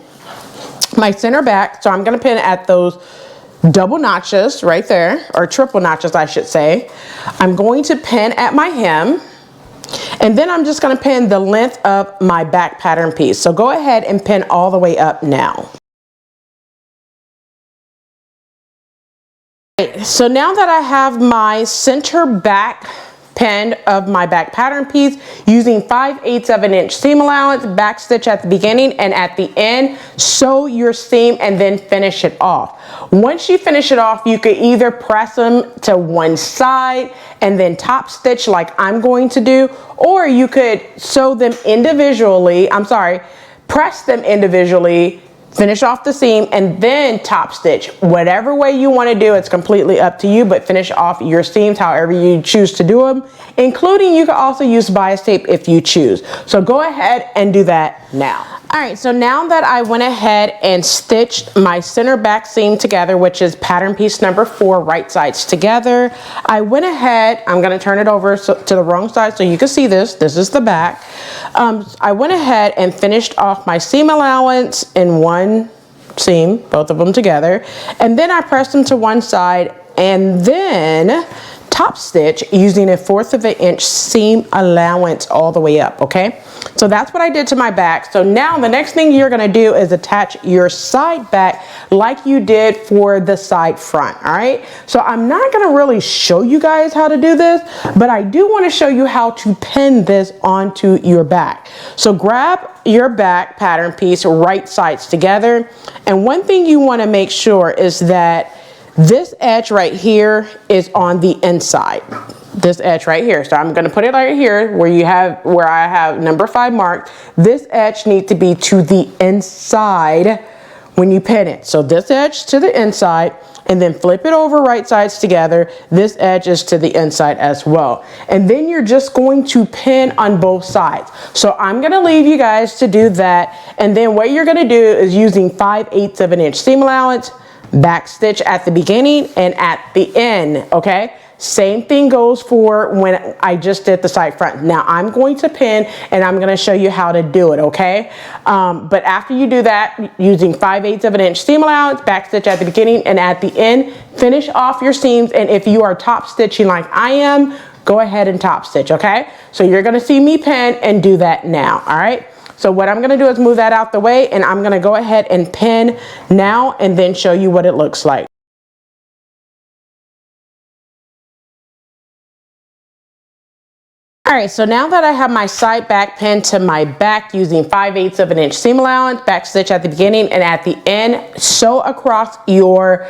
my center back. So I'm gonna pin at those double notches right there, or triple notches I should say. I'm going to pin at my hem, and then I'm just gonna pin the length of my back pattern piece. So go ahead and pin all the way up now. So now that I have my center back pinned of my back pattern piece, using 5/8 of an inch seam allowance, back stitch at the beginning and at the end, sew your seam and then finish it off. Once you finish it off, you could either press them to one side and then top stitch like I'm going to do, or you could sew them individually, press them individually, finish off the seam, and then top stitch. Whatever way you want to do, it's completely up to you, but finish off your seams however you choose to do them, including you can also use bias tape if you choose. So go ahead and do that now. All right, so now that I went ahead and stitched my center back seam together, which is pattern piece number 4, right sides together, I went ahead, I'm gonna turn it over to the wrong side so you can see this. This is the back. I went ahead and finished off my seam allowance in one seam, both of them together, and then I pressed them to one side and then top stitch using 1/4 of an inch seam allowance all the way up, okay? So that's what I did to my back. So now the next thing you're gonna do is attach your side back like you did for the side front, all right? So I'm not gonna really show you guys how to do this, but I do wanna show you how to pin this onto your back. So grab your back pattern piece, right sides together, and one thing you wanna make sure is that this edge right here is on the inside. This edge right here. So I'm gonna put it right here where I have number 5 marked. This edge needs to be to the inside when you pin it. So this edge to the inside, and then flip it over right sides together. This edge is to the inside as well. And then you're just going to pin on both sides. So I'm gonna leave you guys to do that. And then what you're gonna do is using 5/8 of an inch seam allowance, back stitch at the beginning and at the end, okay? Same thing goes for when I just did the side front. Now I'm going to pin and I'm gonna show you how to do it, okay? But after you do that, using 5/8 of an inch seam allowance, back stitch at the beginning and at the end, finish off your seams. And if you are top stitching like I am, go ahead and top stitch, okay? So you're gonna see me pin and do that now, all right? So what I'm gonna do is move that out the way, and I'm gonna go ahead and pin now and then show you what it looks like. All right, so now that I have my side back pinned to my back using 5/8 of an inch seam allowance, back stitch at the beginning and at the end, sew across your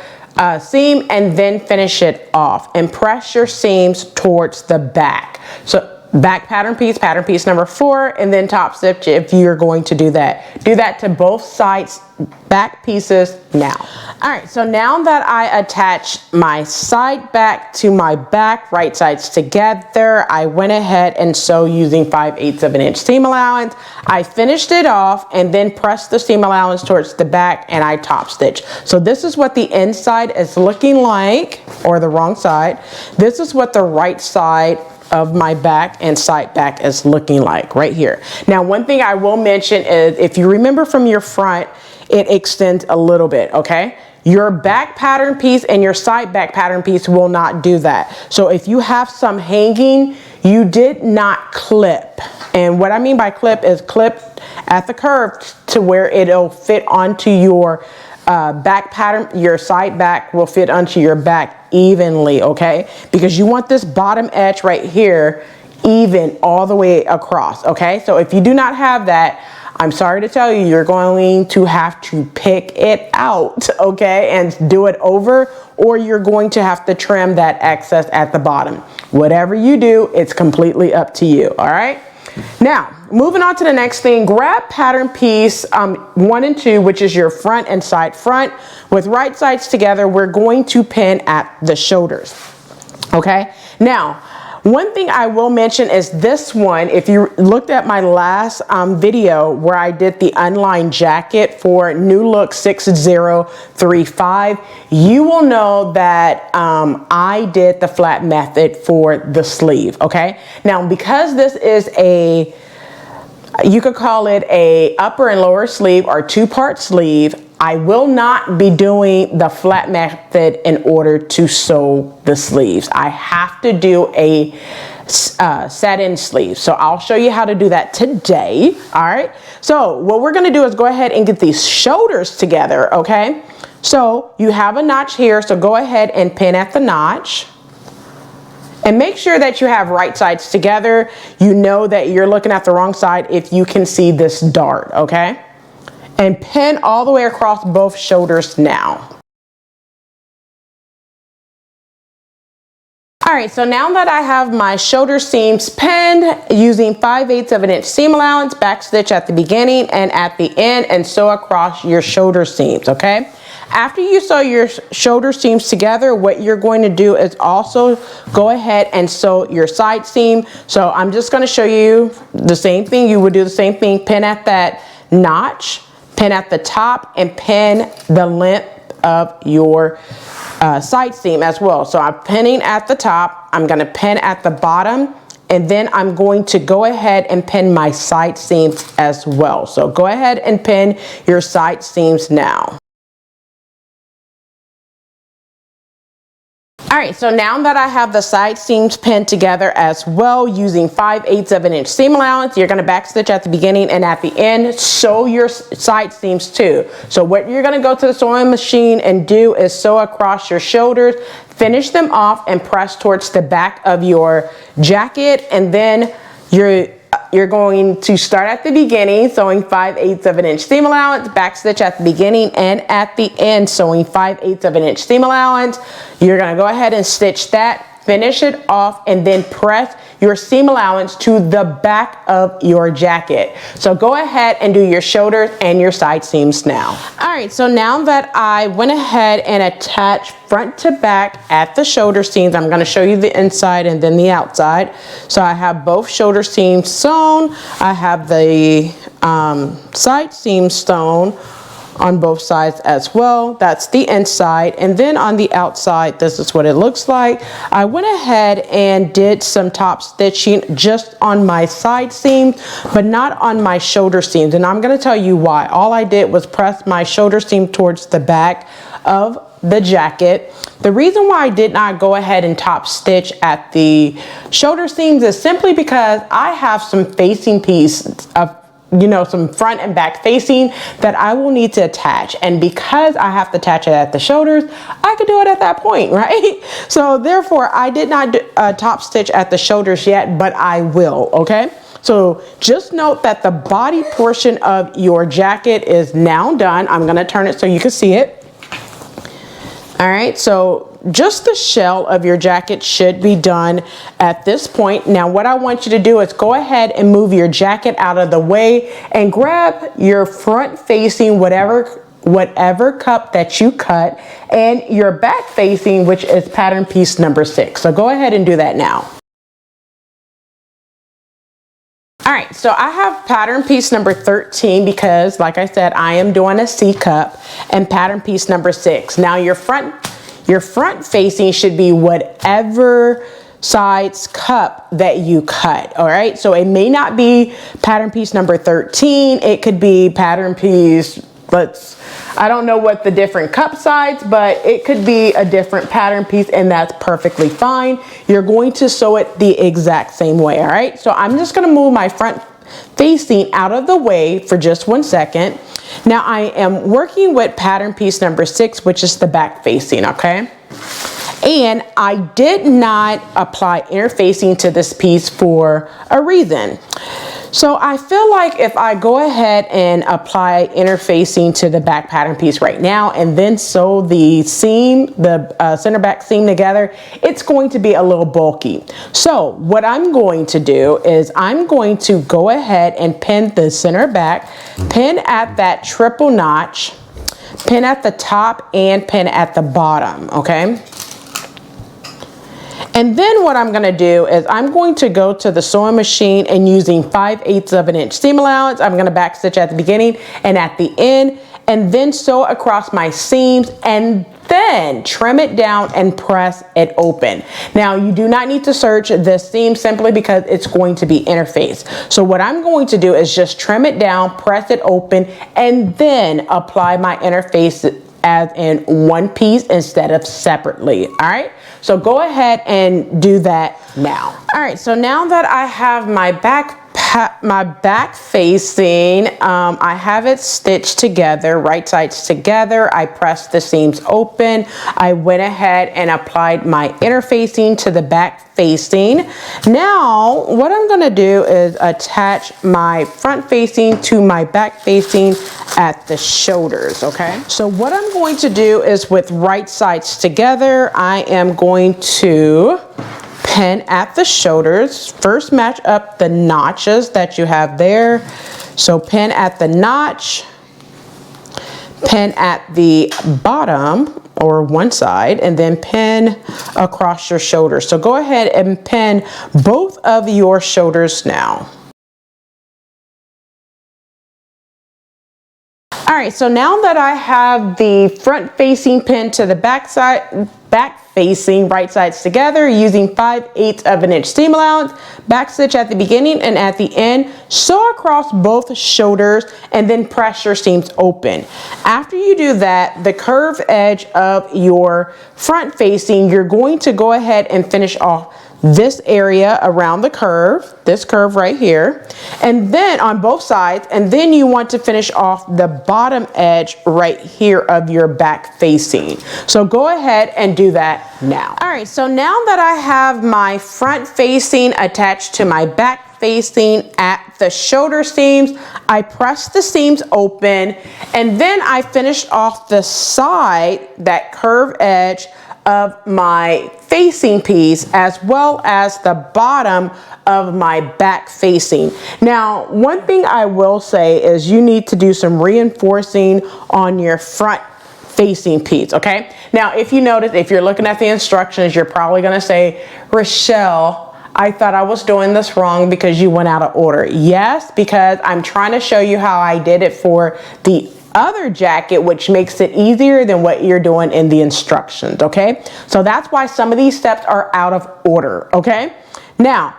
seam and then finish it off and press your seams towards the back. So back pattern piece number 4, and then top stitch if you're going to do that. Do that to both sides back pieces now. All right, so now that I attach my side back to my back, right sides together, I went ahead and sew using 5/8 of an inch seam allowance. I finished it off and then pressed the seam allowance towards the back and I top stitch. So this is what the inside is looking like, or the wrong side. This is what the right side of my back and side back is looking like right here. Now, one thing I will mention is if you remember from your front, it extends a little bit, okay? Your back pattern piece and your side back pattern piece will not do that. So if you have some hanging, you did not clip. And what I mean by clip is clip at the curve to where it'll fit onto your back pattern. Your side back will fit onto your back evenly, okay? Because you want this bottom edge right here even all the way across, okay? So if you do not have that, I'm sorry to tell you, you're going to have to pick it out, okay? And do it over, or you're going to have to trim that excess at the bottom. Whatever you do, it's completely up to you, all right? Now, moving on to the next thing, grab pattern piece 1 and 2, which is your front and side front. With right sides together, we're going to pin at the shoulders, okay? Now, one thing I will mention is this one. If you looked at my last video where I did the unlined jacket for New Look 6035, you will know that I did the flat method for the sleeve, okay? Now, because this is a, you could call it a upper and lower sleeve or 2-part sleeve, I will not be doing the flat method in order to sew the sleeves. I have to do a set-in sleeve. So I'll show you how to do that today, all right? So what we're gonna do is go ahead and get these shoulders together, okay? So you have a notch here, so go ahead and pin at the notch. And make sure that you have right sides together. You know that you're looking at the wrong side if you can see this dart, okay? And pin all the way across both shoulders now. All right, so now that I have my shoulder seams pinned using 5/8 of an inch seam allowance, back stitch at the beginning and at the end and sew across your shoulder seams, okay? After you sew your shoulder seams together, what you're going to do is also go ahead and sew your side seam. So I'm just gonna show you the same thing. You would do the same thing, pin at that notch, pin at the top, and pin the length of your side seam as well. So I'm pinning at the top, I'm gonna pin at the bottom, and then I'm going to go ahead and pin my side seams as well. So go ahead and pin your side seams now. All right, so now that I have the side seams pinned together as well using 5/8 of an inch seam allowance, you're gonna back stitch at the beginning and at the end, sew your side seams too. So what you're gonna go to the sewing machine and do is sew across your shoulders, finish them off and press towards the back of your jacket, and then you're going to start at the beginning, sewing 5/8 of an inch seam allowance, back stitch at the beginning and at the end, sewing 5/8 of an inch seam allowance. You're gonna go ahead and stitch that, finish it off, and then press your seam allowance to the back of your jacket. So go ahead and do your shoulders and your side seams now. All right, so now that I went ahead and attached front to back at the shoulder seams, I'm gonna show you the inside and then the outside. So I have both shoulder seams sewn. I have the side seams sewn on both sides as well. That's the inside. And then on the outside, this is what it looks like. I went ahead and did some top stitching just on my side seams, but not on my shoulder seams. And I'm gonna tell you why. All I did was press my shoulder seam towards the back of the jacket. The reason why I did not go ahead and top stitch at the shoulder seams is simply because I have some facing pieces of you know, some front and back facing that I will need to attach. And because I have to attach it at the shoulders, I could do it at that point, right? So therefore, I did not top stitch at the shoulders yet, but I will, okay? So just note that the body portion of your jacket is now done. I'm gonna turn it so you can see it. All right, so just the shell of your jacket should be done at this point. Now what I want you to do is go ahead and move your jacket out of the way and grab your front facing whatever cup that you cut and your back facing, which is pattern piece number 6. So go ahead and do that now. All right, so I have pattern piece number 13 because, like I said, I am doing a C cup, and pattern piece number 6. Now your front facing should be whatever size cup that you cut, all right? So it may not be pattern piece number 13. It could be pattern piece, I don't know what the different cup size, but it could be a different pattern piece, and that's perfectly fine. You're going to sew it the exact same way, all right? So I'm just gonna move my front facing out of the way for just 1 second. Now I am working with pattern piece number 6, which is the back facing, okay? And I did not apply interfacing to this piece for a reason. So I feel like if I go ahead and apply interfacing to the back pattern piece right now and then sew the seam, the center back seam together, it's going to be a little bulky. So what I'm going to do is I'm going to go ahead and pin the center back, pin at that triple notch, pin at the top and pin at the bottom, okay? And then what I'm gonna do is I'm going to go to the sewing machine and using 5/8 of an inch seam allowance, I'm gonna back stitch at the beginning and at the end, and then sew across my seams and then trim it down and press it open. Now you do not need to serge this seam simply because it's going to be interfaced. So what I'm going to do is just trim it down, press it open, and then apply my interface as in one piece instead of separately, all right? So go ahead and do that now. All right, so now that I have my back facing, I have it stitched together, right sides together. I pressed the seams open. I went ahead and applied my interfacing to the back facing. Now, what I'm gonna do is attach my front facing to my back facing at the shoulders, okay? So what I'm going to do is with right sides together, I am going to pin at the shoulders. First match up the notches that you have there. So pin at the notch, pin at the bottom or one side, and then pin across your shoulders. So go ahead and pin both of your shoulders now. All right, so now that I have the front facing pin to the back facing right sides together using 5/8 of an inch seam allowance, back stitch at the beginning and at the end, sew across both shoulders and then press your seams open. After you do that, the curved edge of your front facing, you're going to go ahead and finish off this area around the curve, this curve right here, and then on both sides, and then you want to finish off the bottom edge right here of your back facing. So go ahead and do that now. All right, so now that I have my front facing attached to my back facing at the shoulder seams, I pressed the seams open, and then I finished off the side, that curved edge of my facing piece, as well as the bottom of my back facing. Now, one thing I will say is you need to do some reinforcing on your front facing piece, okay? Now, if you notice, if you're looking at the instructions, you're probably gonna say, Rochelle, I thought I was doing this wrong because you went out of order. Yes, because I'm trying to show you how I did it for the other jacket, which makes it easier than what you're doing in the instructions, okay? So that's why some of these steps are out of order, okay? Now,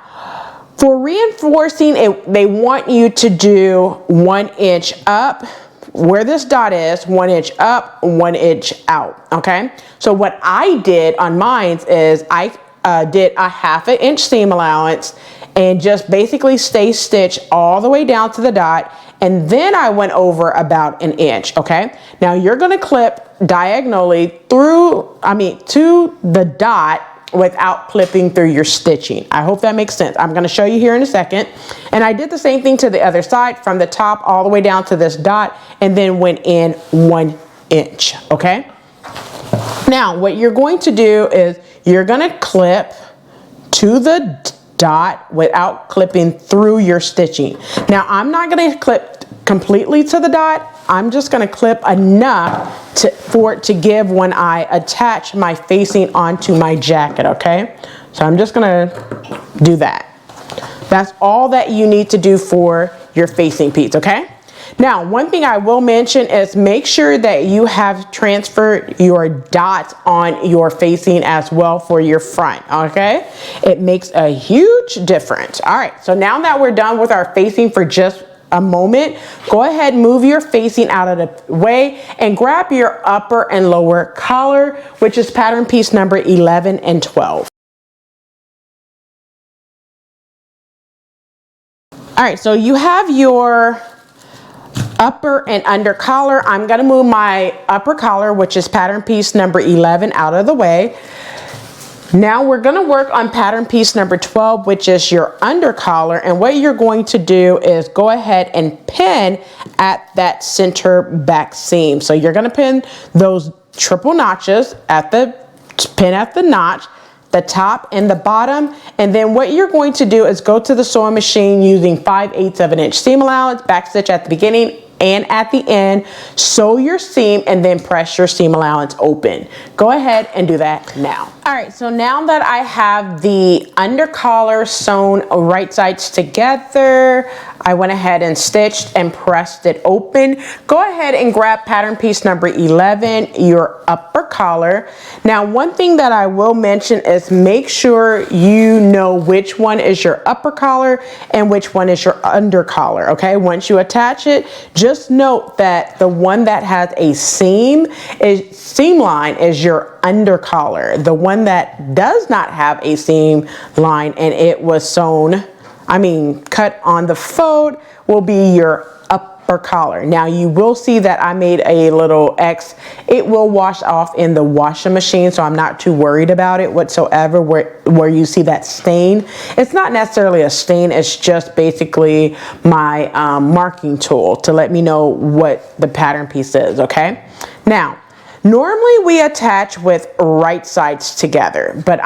for reinforcing it, they want you to do 1 inch up, where this dot is, 1 inch up, 1 inch out, okay? So what I did on mine is I did a 1/2 inch seam allowance and just basically stay stitched all the way down to the dot and then I went over about an inch, okay? Now you're gonna clip diagonally to the dot without clipping through your stitching. I hope that makes sense. I'm gonna show you here in a second. And I did the same thing to the other side, from the top all the way down to this dot, and then went in 1 inch, okay? Now, what you're going to do is you're gonna clip to the dot without clipping through your stitching. Now, I'm not gonna clip completely to the dot. I'm just gonna clip enough for it to give when I attach my facing onto my jacket, okay? So I'm just gonna do that. That's all that you need to do for your facing piece, okay? Now, one thing I will mention is make sure that you have transferred your dots on your facing as well for your front, okay? It makes a huge difference. All right, so now that we're done with our facing for just a moment, go ahead, move your facing out of the way and grab your upper and lower collar, which is pattern piece number 11 and 12. All right, so you have your upper and under collar. I'm gonna move my upper collar, which is pattern piece number 11, out of the way. Now we're gonna work on pattern piece number 12, which is your under collar. And what you're going to do is go ahead and pin at that center back seam. So you're gonna pin those triple notches at the notch, the top and the bottom. And then what you're going to do is go to the sewing machine using 5/8 of an inch seam allowance, back stitch at the beginning and at the end, sew your seam, and then press your seam allowance open. Go ahead and do that now. All right, so now that I have the under collar sewn right sides together, I went ahead and stitched and pressed it open. Go ahead and grab pattern piece number 11, your upper collar. Now, one thing that I will mention is make sure you know which one is your upper collar and which one is your under collar, okay? Once you attach it, just note that the one that has a seam line is your under collar. The one that does not have a seam line and it was cut on the fold will be your upper collar. Now you will see that I made a little X. It will wash off in the washing machine, so I'm not too worried about it whatsoever. Where you see that stain, it's not necessarily a stain, it's just basically my marking tool to let me know what the pattern piece is, okay? Now, normally we attach with right sides together, but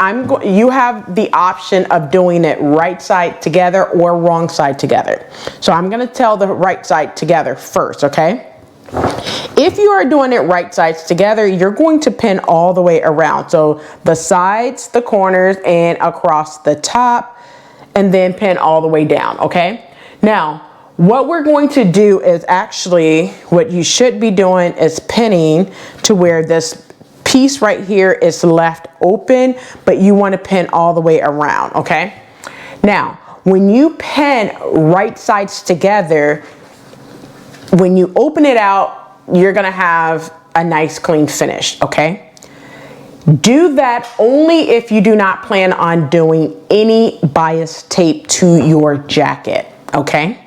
you have the option of doing it right side together or wrong side together. So I'm gonna tell the right side together first, okay? If you are doing it right sides together, you're going to pin all the way around. So the sides, the corners, and across the top, and then pin all the way down, okay? Now, what we're going to do is actually, what you should be doing is pinning to where this piece right here is left open, but you want to pin all the way around, okay? Now, when you pin right sides together, when you open it out, you're gonna have a nice clean finish, okay? Do that only if you do not plan on doing any bias tape to your jacket, okay?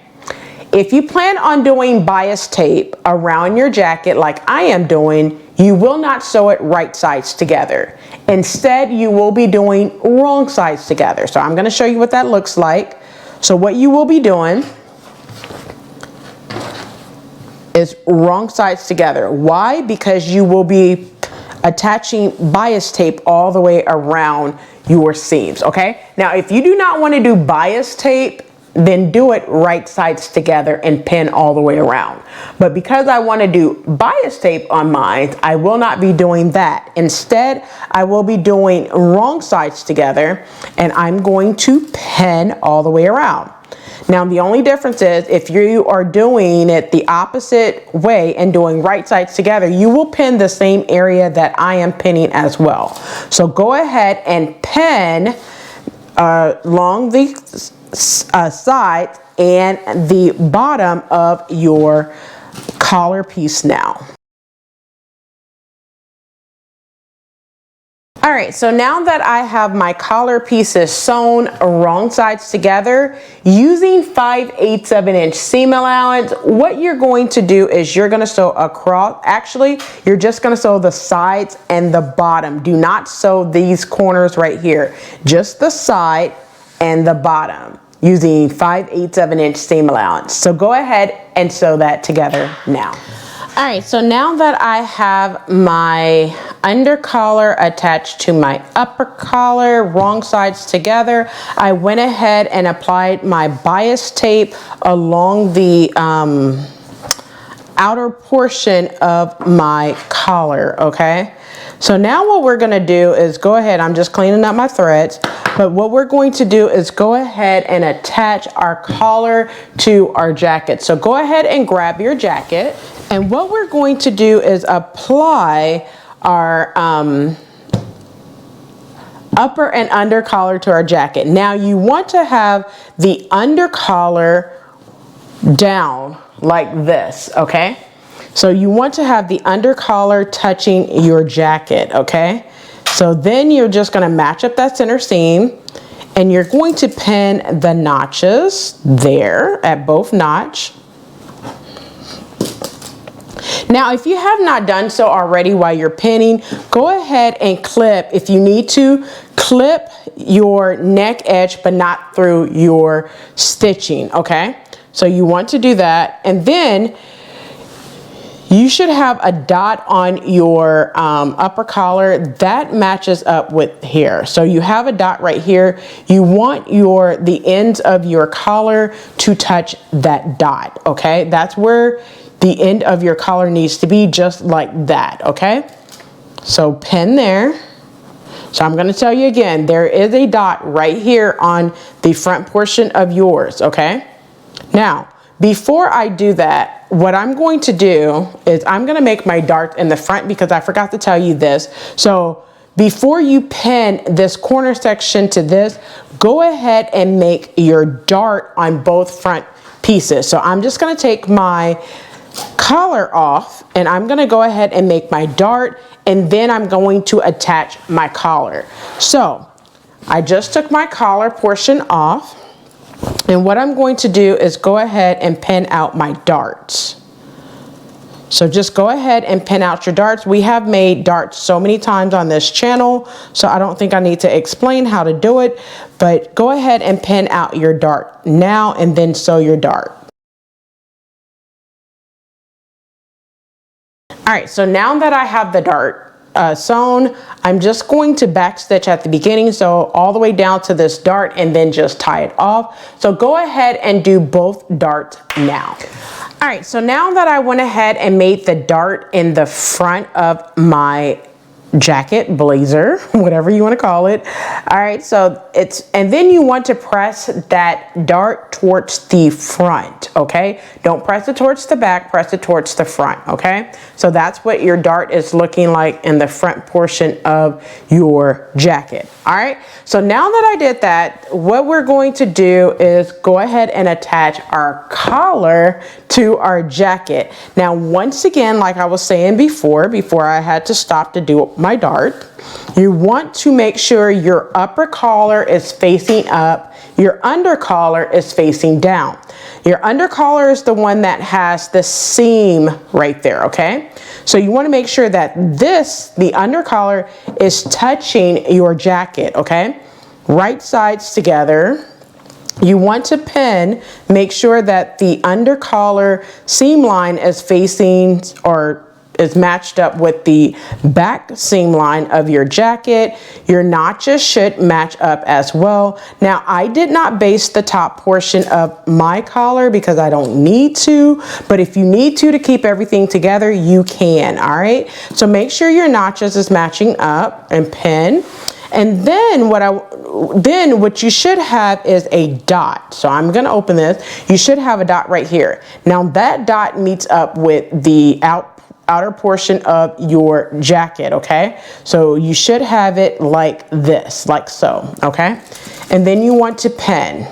If you plan on doing bias tape around your jacket like I am doing, you will not sew it right sides together. Instead, you will be doing wrong sides together. So I'm gonna show you what that looks like. So what you will be doing is wrong sides together. Why? Because you will be attaching bias tape all the way around your seams, okay? Now, if you do not want to do bias tape, then do it right sides together and pin all the way around. But because I want to do bias tape on mine, I will not be doing that. Instead, I will be doing wrong sides together, and I'm going to pin all the way around. Now, the only difference is if you are doing it the opposite way and doing right sides together, you will pin the same area that I am pinning as well. So go ahead and pin along the side and the bottom of your collar piece now. All All right, so now that I have my collar pieces sewn wrong sides together, using 5/8 of an inch seam allowance, what you're going to do is you're gonna sew across, actually, you're just gonna sew the sides and the bottom. Do not sew these corners right here, just the side and the bottom, using 5/8 of an inch seam allowance. So go ahead and sew that together now. All right, so now that I have my under collar attached to my upper collar, wrong sides together, I went ahead and applied my bias tape along the outer portion of my collar, okay? So now what we're gonna do is go ahead, I'm just cleaning up my threads, but what we're going to do is go ahead and attach our collar to our jacket. So go ahead and grab your jacket, and what we're going to do is apply our upper and under collar to our jacket. Now you want to have the under collar down like this, okay? So you want to have the under collar touching your jacket, okay? So then you're just gonna match up that center seam, and you're going to pin the notches there at both notch. Now, if you have not done so already while you're pinning, go ahead and clip, if you need to, clip your neck edge, but not through your stitching, okay? So you want to do that, and then you should have a dot on your upper collar that matches up with here. So you have a dot right here. You want the ends of your collar to touch that dot, okay? That's where the end of your collar needs to be, just like that, okay? So pin there. So I'm gonna tell you again, there is a dot right here on the front portion of yours, okay? Now, before I do that, what I'm going to do is I'm gonna make my dart in the front, because I forgot to tell you this. So before you pin this corner section to this, go ahead and make your dart on both front pieces. So I'm just gonna take my collar off, and I'm gonna go ahead and make my dart, and then I'm going to attach my collar. So I just took my collar portion off, and what I'm going to do is go ahead and pin out my darts. So just go ahead and pin out your darts. We have made darts so many times on this channel, so I don't think I need to explain how to do it, but go ahead and pin out your dart now, and then sew your dart. All right, so now that I have the dart sewn, I'm just going to back stitch at the beginning, so all the way down to this dart, and then just tie it off. So go ahead and do both darts now. All right, so now that I went ahead and made the dart in the front of my jacket, blazer, whatever you want to call it. All right, so and then you want to press that dart towards the front, okay? Don't press it towards the back, press it towards the front, okay? So that's what your dart is looking like in the front portion of your jacket. All right, so now that I did that, what we're going to do is go ahead and attach our collar to our jacket. Now, once again, like I was saying before I had to stop to do my dart, you want to make sure your upper collar is facing up, your under collar is facing down. Your under collar is the one that has the seam right there, okay? So you want to make sure that the under collar is touching your jacket, okay? Right sides together. You want to pin, make sure that the under collar seam line is facing or is matched up with the back seam line of your jacket. Your notches should match up as well. Now, I did not base the top portion of my collar because I don't need to, but if you need to keep everything together, you can, all right? So make sure your notches is matching up and pin. And then what you should have is a dot. So I'm gonna open this. You should have a dot right here. Now that dot meets up with the outer portion of your jacket, okay? So you should have it like this, like so, okay? And then you want to pin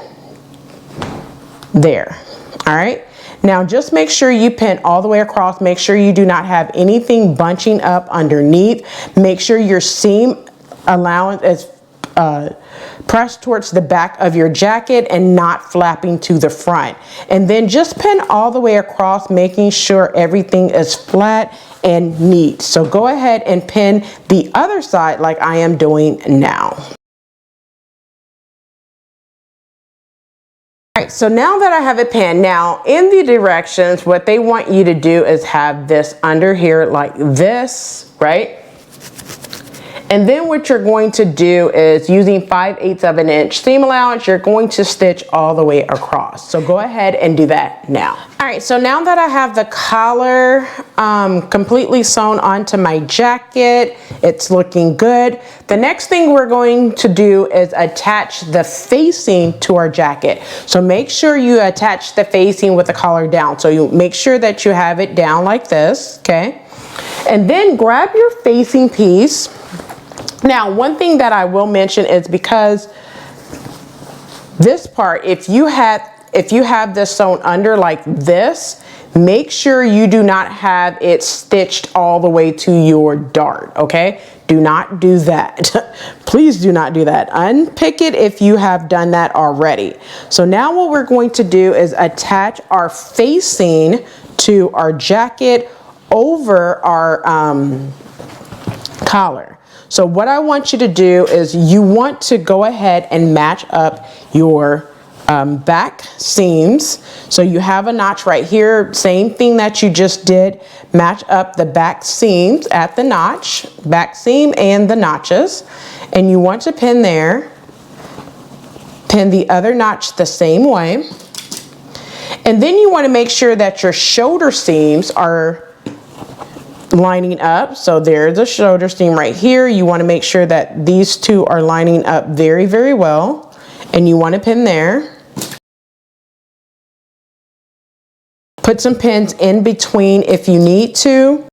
there, all right? Now just make sure you pin all the way across. Make sure you do not have anything bunching up underneath. Make sure your seam allowance is pressed towards the back of your jacket and not flapping to the front. And then just pin all the way across, making sure everything is flat and neat. So go ahead and pin the other side like I am doing now. All right, so now that I have it pinned, now in the directions, what they want you to do is have this under here like this, right? And then what you're going to do is using 5/8 of an inch seam allowance, you're going to stitch all the way across. So go ahead and do that now. All right, so now that I have the collar completely sewn onto my jacket, it's looking good. The next thing we're going to do is attach the facing to our jacket. So make sure you attach the facing with the collar down. So you make sure that you have it down like this, okay? And then grab your facing piece. Now, one thing that I will mention is because this part, if you have this sewn under like this, make sure you do not have it stitched all the way to your dart, okay? Do not do that. Please do not do that. Unpick it if you have done that already. So now what we're going to do is attach our facing to our jacket over our collar. So what I want you to do is you want to go ahead and match up your back seams. So you have a notch right here, same thing that you just did. Match up the back seams at the notch, back seam and the notches. And you want to pin there. Pin the other notch the same way. And then you want to make sure that your shoulder seams are lining up. So there's a shoulder seam right here. You want to make sure that these two are lining up very, very well. And you want to pin there. Put some pins in between if you need to.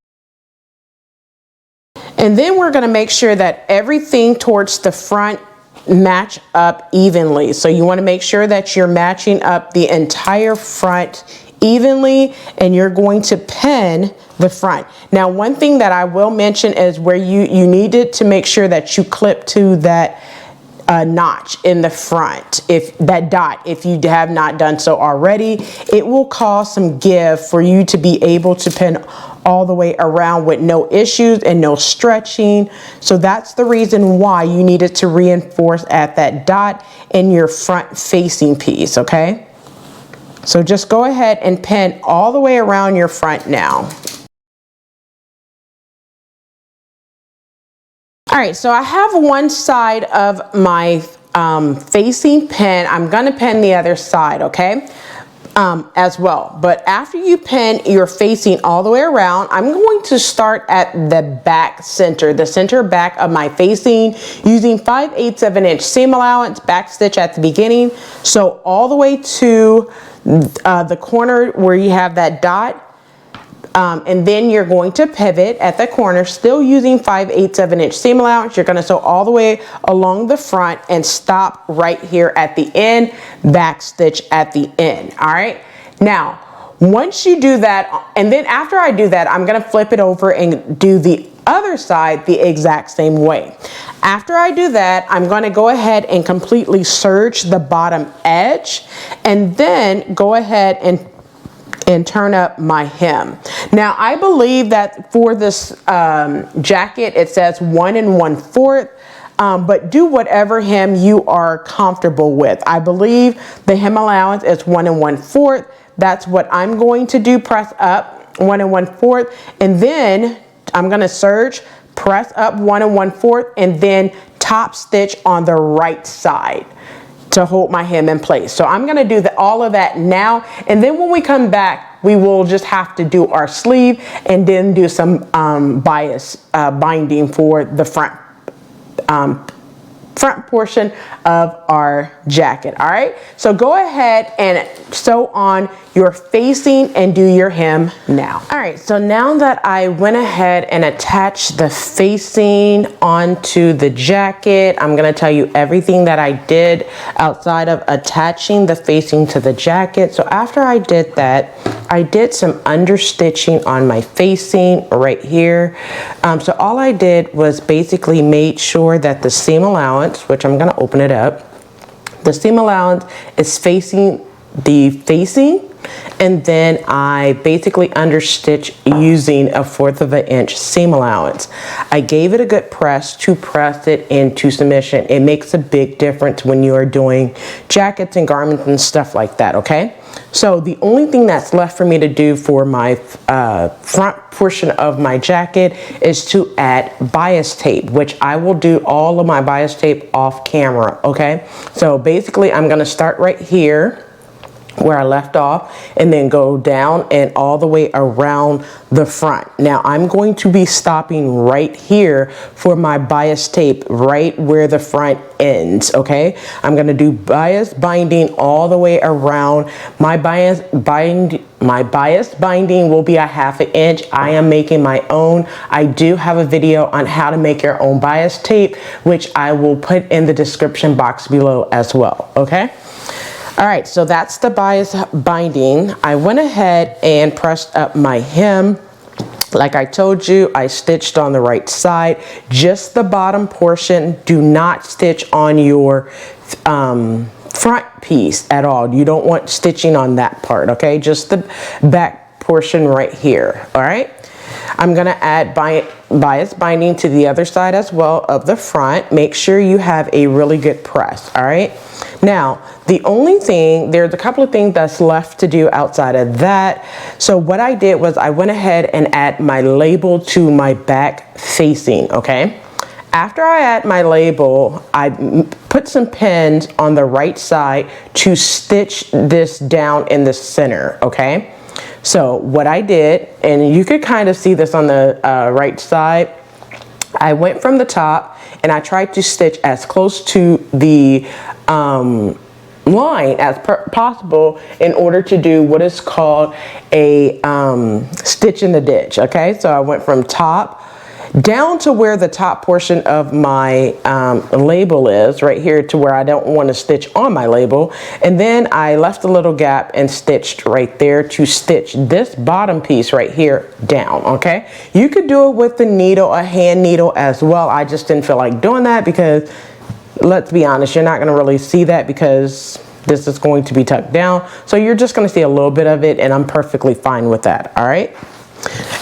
And then we're going to make sure that everything towards the front match up evenly. So you want to make sure that you're matching up the entire front evenly, and you're going to pin the front. Now, one thing that I will mention is where you needed to make sure that you clip to that notch in the front, if that dot, if you have not done so already. It will cause some give for you to be able to pin all the way around with no issues and no stretching. So that's the reason why you needed to reinforce at that dot in your front facing piece, okay? So just go ahead and pin all the way around your front now. All right, so I have one side of my facing pin. I'm gonna pin the other side, okay, as well. But after you pin your facing all the way around, I'm going to start at the back center, the center back of my facing, using 5/8 of an inch seam allowance, back stitch at the beginning. So all the way to the corner where you have that dot. And then you're going to pivot at the corner, still using 5/8 of an inch seam allowance. You're going to sew all the way along the front and stop right here at the end, back stitch at the end. All right. Now, once you do that, and then after I do that, I'm going to flip it over and do the other side the exact same way. After I do that, I'm going to go ahead and completely serge the bottom edge, and then go ahead and turn up my hem. Now, I believe that for this jacket, it says 1 1/4, but do whatever hem you are comfortable with. I believe the hem allowance is 1 1/4. That's what I'm going to do. Press up 1 1/4, and then I'm going to serge, press up 1 1/4, and then top stitch on the right side to hold my hem in place. So I'm gonna do all of that now, and then when we come back, we will just have to do our sleeve and then do some bias binding for the front front portion of our jacket. All right, so go ahead and sew on your facing and do your hem now. All right, so now that I went ahead and attached the facing onto the jacket, I'm gonna tell you everything that I did outside of attaching the facing to the jacket. So after I did that, I did some understitching on my facing right here. So all I did was basically made sure that the seam allowance, which I'm gonna open it up, the seam allowance is facing the facing, and then I basically understitch using a 1/4 of an inch seam allowance. I gave it a good press to press it into submission. It makes a big difference when you are doing jackets and garments and stuff like that, okay? So the only thing that's left for me to do for my front portion of my jacket is to add bias tape, which I will do all of my bias tape off camera, okay? So basically I'm gonna start right here where I left off and then go down and all the way around the front. Now I'm going to be stopping right here for my bias tape, right where the front ends, okay? I'm gonna do bias binding all the way around. My bias binding will be a 1/2 inch. I am making my own. I do have a video on how to make your own bias tape, which I will put in the description box below as well, okay? All right, so that's the bias binding. I went ahead and pressed up my hem. Like I told you, I stitched on the right side, just the bottom portion. Do not stitch on your front piece at all. You don't want stitching on that part, okay? Just the back portion right here, all right? I'm gonna add bias binding to the other side as well of the front. Make sure you have a really good press, all right? Now, the only thing, there's a couple of things that's left to do outside of that. So what I did was I went ahead and add my label to my back facing, okay? After I add my label, I put some pins on the right side to stitch this down in the center, okay? So what I did, and you could kind of see this on the right side, I went from the top and I tried to stitch as close to the line as possible in order to do what is called a stitch in the ditch, okay? So I went from top down to where the top portion of my label is, right here to where I don't want to stitch on my label. And then I left a little gap and stitched right there to stitch this bottom piece right here down, okay? You could do it with the needle, a hand needle as well. I just didn't feel like doing that because, let's be honest, you're not going to really see that because this is going to be tucked down. So you're just going to see a little bit of it, and I'm perfectly fine with that, all right?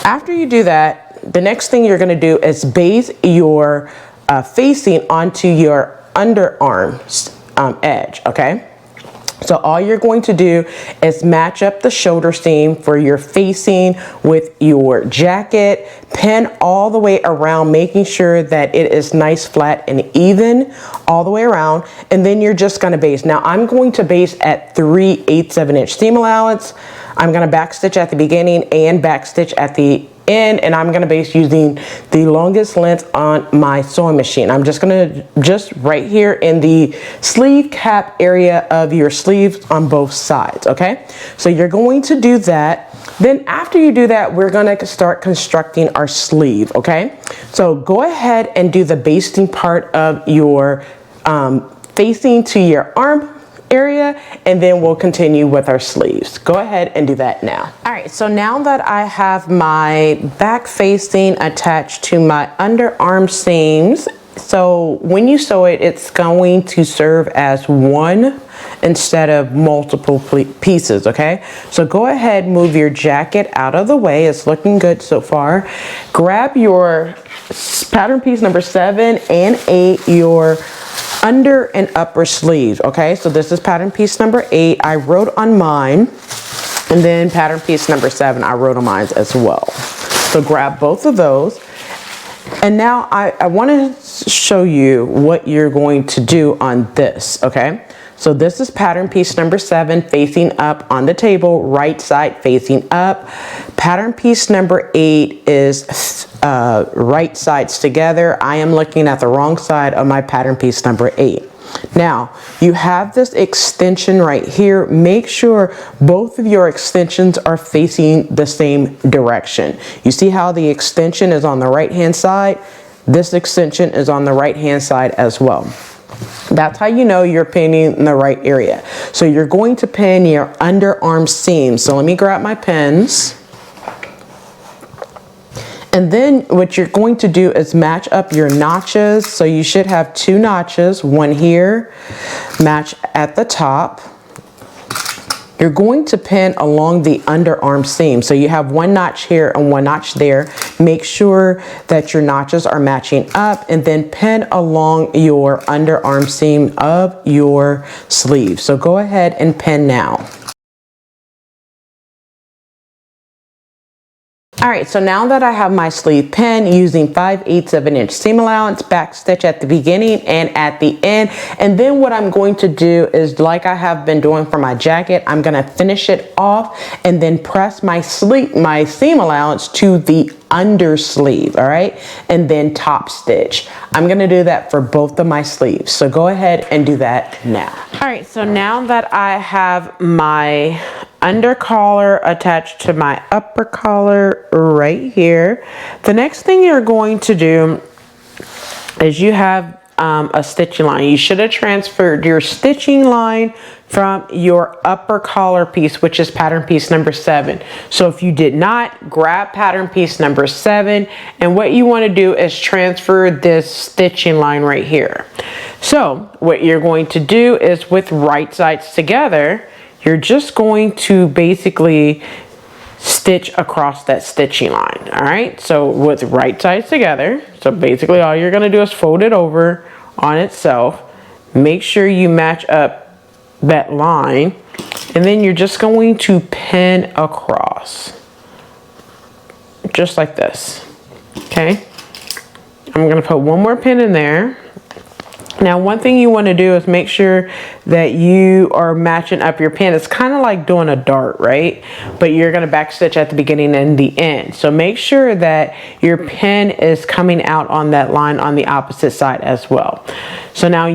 After you do that, the next thing you're going to do is base your facing onto your underarm edge, okay? So all you're going to do is match up the shoulder seam for your facing with your jacket, pin all the way around, making sure that it is nice, flat, and even all the way around, and then you're just going to base. Now I'm going to base at 3/8 of an inch seam allowance. I'm going to backstitch at the beginning and backstitch at the end, and I'm going to base using the longest length on my sewing machine. I'm just going to right here in the sleeve cap area of your sleeves on both sides, okay? So you're going to do that. Then after you do that, we're going to start constructing our sleeve, okay? So go ahead and do the basting part of your facing to your arm area, and then we'll continue with our sleeves. Go ahead and do that now. All right, so now that I have my back facing attached to my underarm seams, so when you sew it, it's going to serve as one instead of multiple pieces, okay? So go ahead, move your jacket out of the way. It's looking good so far. Grab your pattern piece number 7 and 8, your under and upper sleeves, okay? So this is pattern piece number 8. I wrote on mine, and then pattern piece number 7, I wrote on mine as well. So grab both of those. And now I want to show you what you're going to do on this, okay? So this is pattern piece number 7 facing up on the table, right side facing up. Pattern piece number 8 is right sides together. I am looking at the wrong side of my pattern piece number 8. Now, you have this extension right here. Make sure both of your extensions are facing the same direction. You see how the extension is on the right-hand side? This extension is on the right-hand side as well. That's how you know you're pinning in the right area. So you're going to pin your underarm seam. So let me grab my pins. And then what you're going to do is match up your notches. So you should have 2 notches, one here, match at the top. You're going to pin along the underarm seam. So you have 1 notch here and 1 notch there. Make sure that your notches are matching up, and then pin along your underarm seam of your sleeve. So go ahead and pin now. All right, so now that I have my sleeve pinned using 5/8 of an inch seam allowance, back stitch at the beginning and at the end. And then what I'm going to do is, like I have been doing for my jacket, I'm gonna finish it off and then press my seam allowance to the under sleeve, all right? And then top stitch. I'm gonna do that for both of my sleeves. So go ahead and do that now. All right, so now that I have my under collar attached to my upper collar right here, the next thing you're going to do is you have a stitching line. You should have transferred your stitching line from your upper collar piece, which is pattern piece number 7. So if you did not, grab pattern piece number 7, and what you want to do is transfer this stitching line right here. So what you're going to do is, with right sides together, you're just going to basically stitch across that stitching line. All right, so with right sides together, so basically all you're going to do is fold it over on itself. Make sure you match up that line, and then you're just going to pin across just like this. Okay, I'm going to put 1 more pin in there. Now, one thing you want to do is make sure that you are matching up your pin. It's kind of like doing a dart, right? But you're going to back stitch at the beginning and the end. So make sure that your pin is coming out on that line on the opposite side as well. So now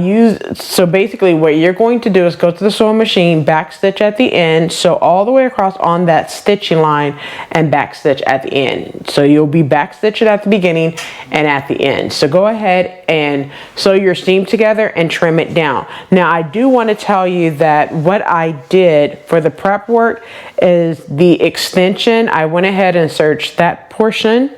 so basically what you're going to do is go to the sewing machine, back stitch at the end, sew all the way across on that stitching line, and back stitch at the end. So you'll be back stitching at the beginning and at the end. So go ahead and sew your seam together and trim it down. Now I do want to tell you that what I did for the prep work is the extension. I went ahead and searched that portion,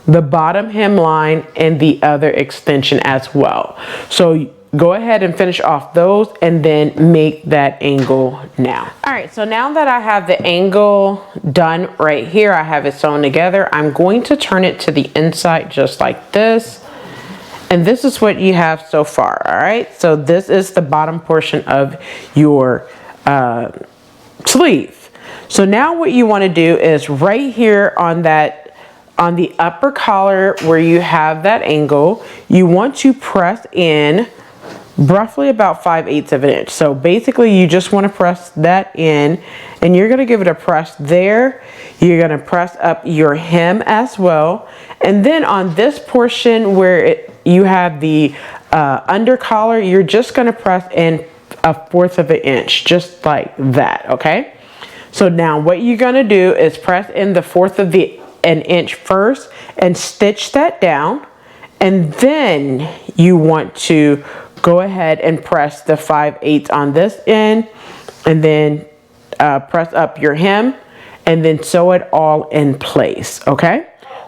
the bottom hemline, and the other extension as well. So go ahead and finish off those and then make that angle now. All right, so now that I have the angle done right here, I have it sewn together, I'm going to turn it to the inside just like this. And this is what you have so far, all right? So this is the bottom portion of your sleeve. So now what you wanna do is right here on the upper collar where you have that angle, you want to press in roughly about 5/8 of an inch. So basically you just want to press that in, and you're going to give it a press there. You're going to press up your hem as well. And then on this portion where you have the under collar, you're just going to press in 1/4 of an inch, just like that, okay? So now what you're going to do is press in the 1/4 of an inch first and stitch that down, and then you want to go ahead and press the 5/8 on this end, and then press up your hem, and then sew it all in place, okay?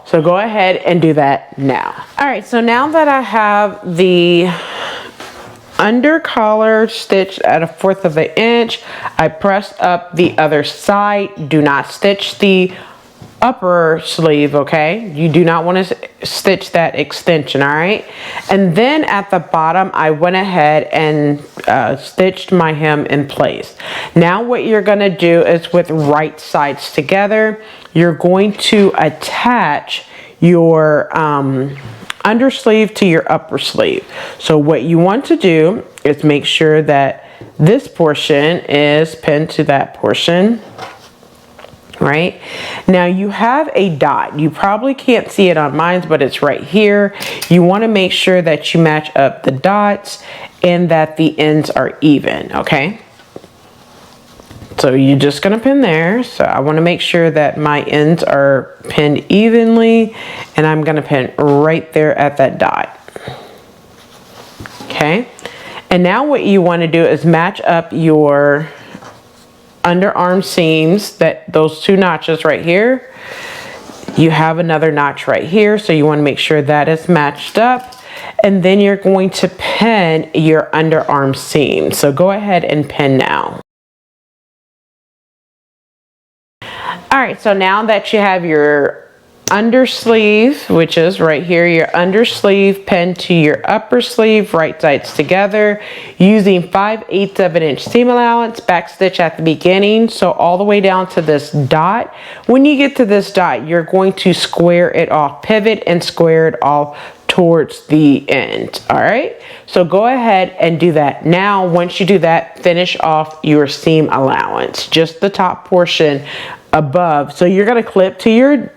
So go ahead and do that now. All right, so now that I have the under collar stitched at 1/4 of an inch, I press up the other side. Do not stitch the upper sleeve, okay? You do not want to stitch that extension, all right? And then at the bottom, I went ahead and stitched my hem in place. Now what you're gonna do is, with right sides together, you're going to attach your undersleeve to your upper sleeve. So what you want to do is make sure that this portion is pinned to that portion. Right now you have a dot. You probably can't see it on mine, but it's right here. You want to make sure that you match up the dots and that the ends are even. Okay, so you're just going to pin there. So I want to make sure that my ends are pinned evenly, and I'm going to pin right there at that dot. Okay, and now what you want to do is match up your underarm seams, that those two notches right here. You have another notch right here, so you want to make sure that is matched up, and then you're going to pin your underarm seam. So go ahead and pin now. All right, so now that you have your undersleeve, which is right here, your undersleeve pinned to your upper sleeve, right sides together, using 5/8 of an inch seam allowance, back stitch at the beginning, so all the way down to this dot. When you get to this dot, you're going to square it off, pivot and square it off towards the end. All right, so go ahead and do that. Now once you do that, finish off your seam allowance, just the top portion above. So you're going to clip to your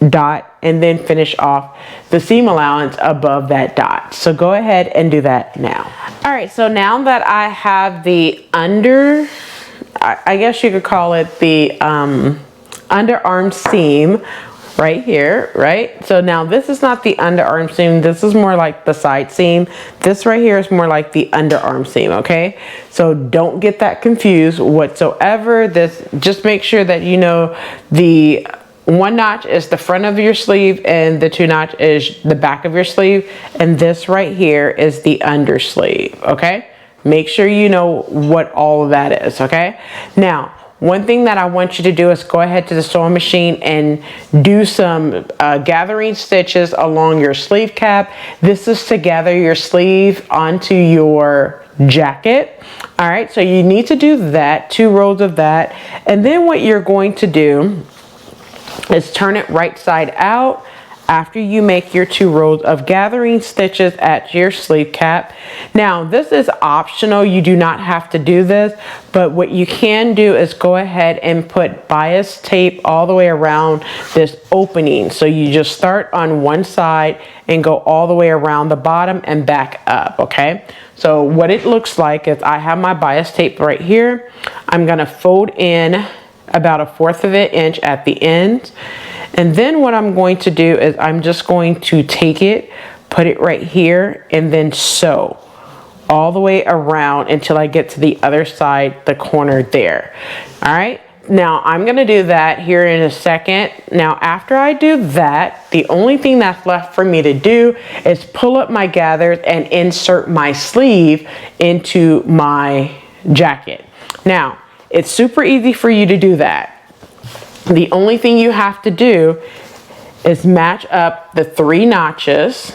dot and then finish off the seam allowance above that dot. So go ahead and do that now. All right, so now that I have the I guess you could call it the underarm seam right here, right? So now this is not the underarm seam, this is more like the side seam. This right here is more like the underarm seam, okay? So don't get that confused whatsoever. This, just make sure that you know the one notch is the front of your sleeve and the two notch is the back of your sleeve, and this right here is the undersleeve. Okay, make sure you know what all of that is. Okay, now one thing that I want you to do is go ahead to the sewing machine and do some gathering stitches along your sleeve cap. This is to gather your sleeve onto your jacket. All right, so you need to do that, 2 rows of that, and then what you're going to do is turn it right side out after you make your 2 rows of gathering stitches at your sleeve cap. Now this is optional, you do not have to do this, but what you can do is go ahead and put bias tape all the way around this opening. So you just start on one side and go all the way around the bottom and back up. Okay, so what it looks like is I have my bias tape right here. I'm gonna fold in about 1/4 of an inch at the end, and then what I'm going to do is I'm just going to take it, put it right here, and then sew all the way around until I get to the other side, the corner there. All right, now I'm gonna do that here in a second. Now after I do that, the only thing that's left for me to do is pull up my gathers and insert my sleeve into my jacket. Now it's super easy for you to do that. The only thing you have to do is match up the 3 notches,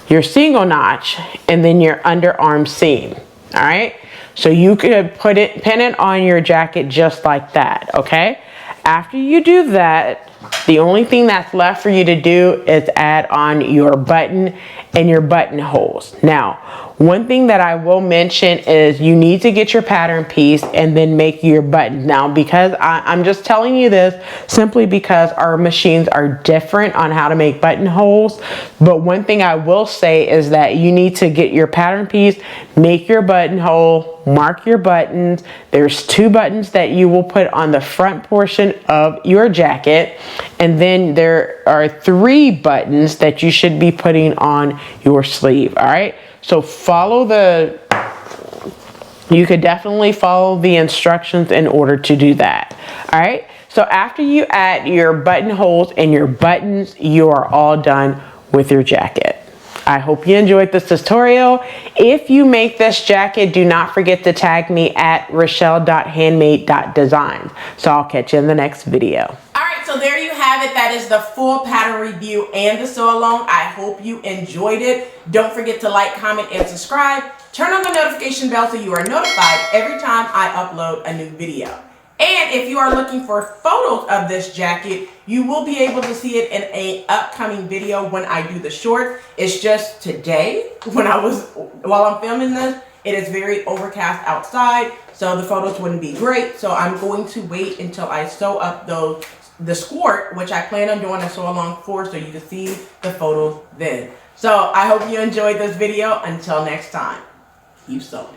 your single notch, and then your underarm seam. All right, so you could pin it on your jacket just like that. Okay, after you do that, the only thing that's left for you to do is add on your button and your buttonholes. Now, one thing that I will mention is you need to get your pattern piece and then make your button. Now, because I'm just telling you this simply because our machines are different on how to make buttonholes. But one thing I will say is that you need to get your pattern piece, make your buttonhole, mark your buttons. There's 2 buttons that you will put on the front portion of your jacket, and then there are 3 buttons that you should be putting on your sleeve. All right, so you could definitely follow the instructions in order to do that. All right, so after you add your buttonholes and your buttons, you are all done with your jacket. I hope you enjoyed this tutorial. If you make this jacket, do not forget to tag me at Rochelle.Handmade.Designs. So I'll catch you in the next video. All right, so there you have it. That is the full pattern review and the sew along. I hope you enjoyed it. Don't forget to like, comment, and subscribe. Turn on the notification bell so you are notified every time I upload a new video. And if you are looking for photos of this jacket, you will be able to see it in an upcoming video when I do the short. It's just today, while I'm filming this, it is very overcast outside, so the photos wouldn't be great. So I'm going to wait until I sew up the skirt, which I plan on doing a sew along for, so you can see the photos then. So I hope you enjoyed this video. Until next time, keep sewing.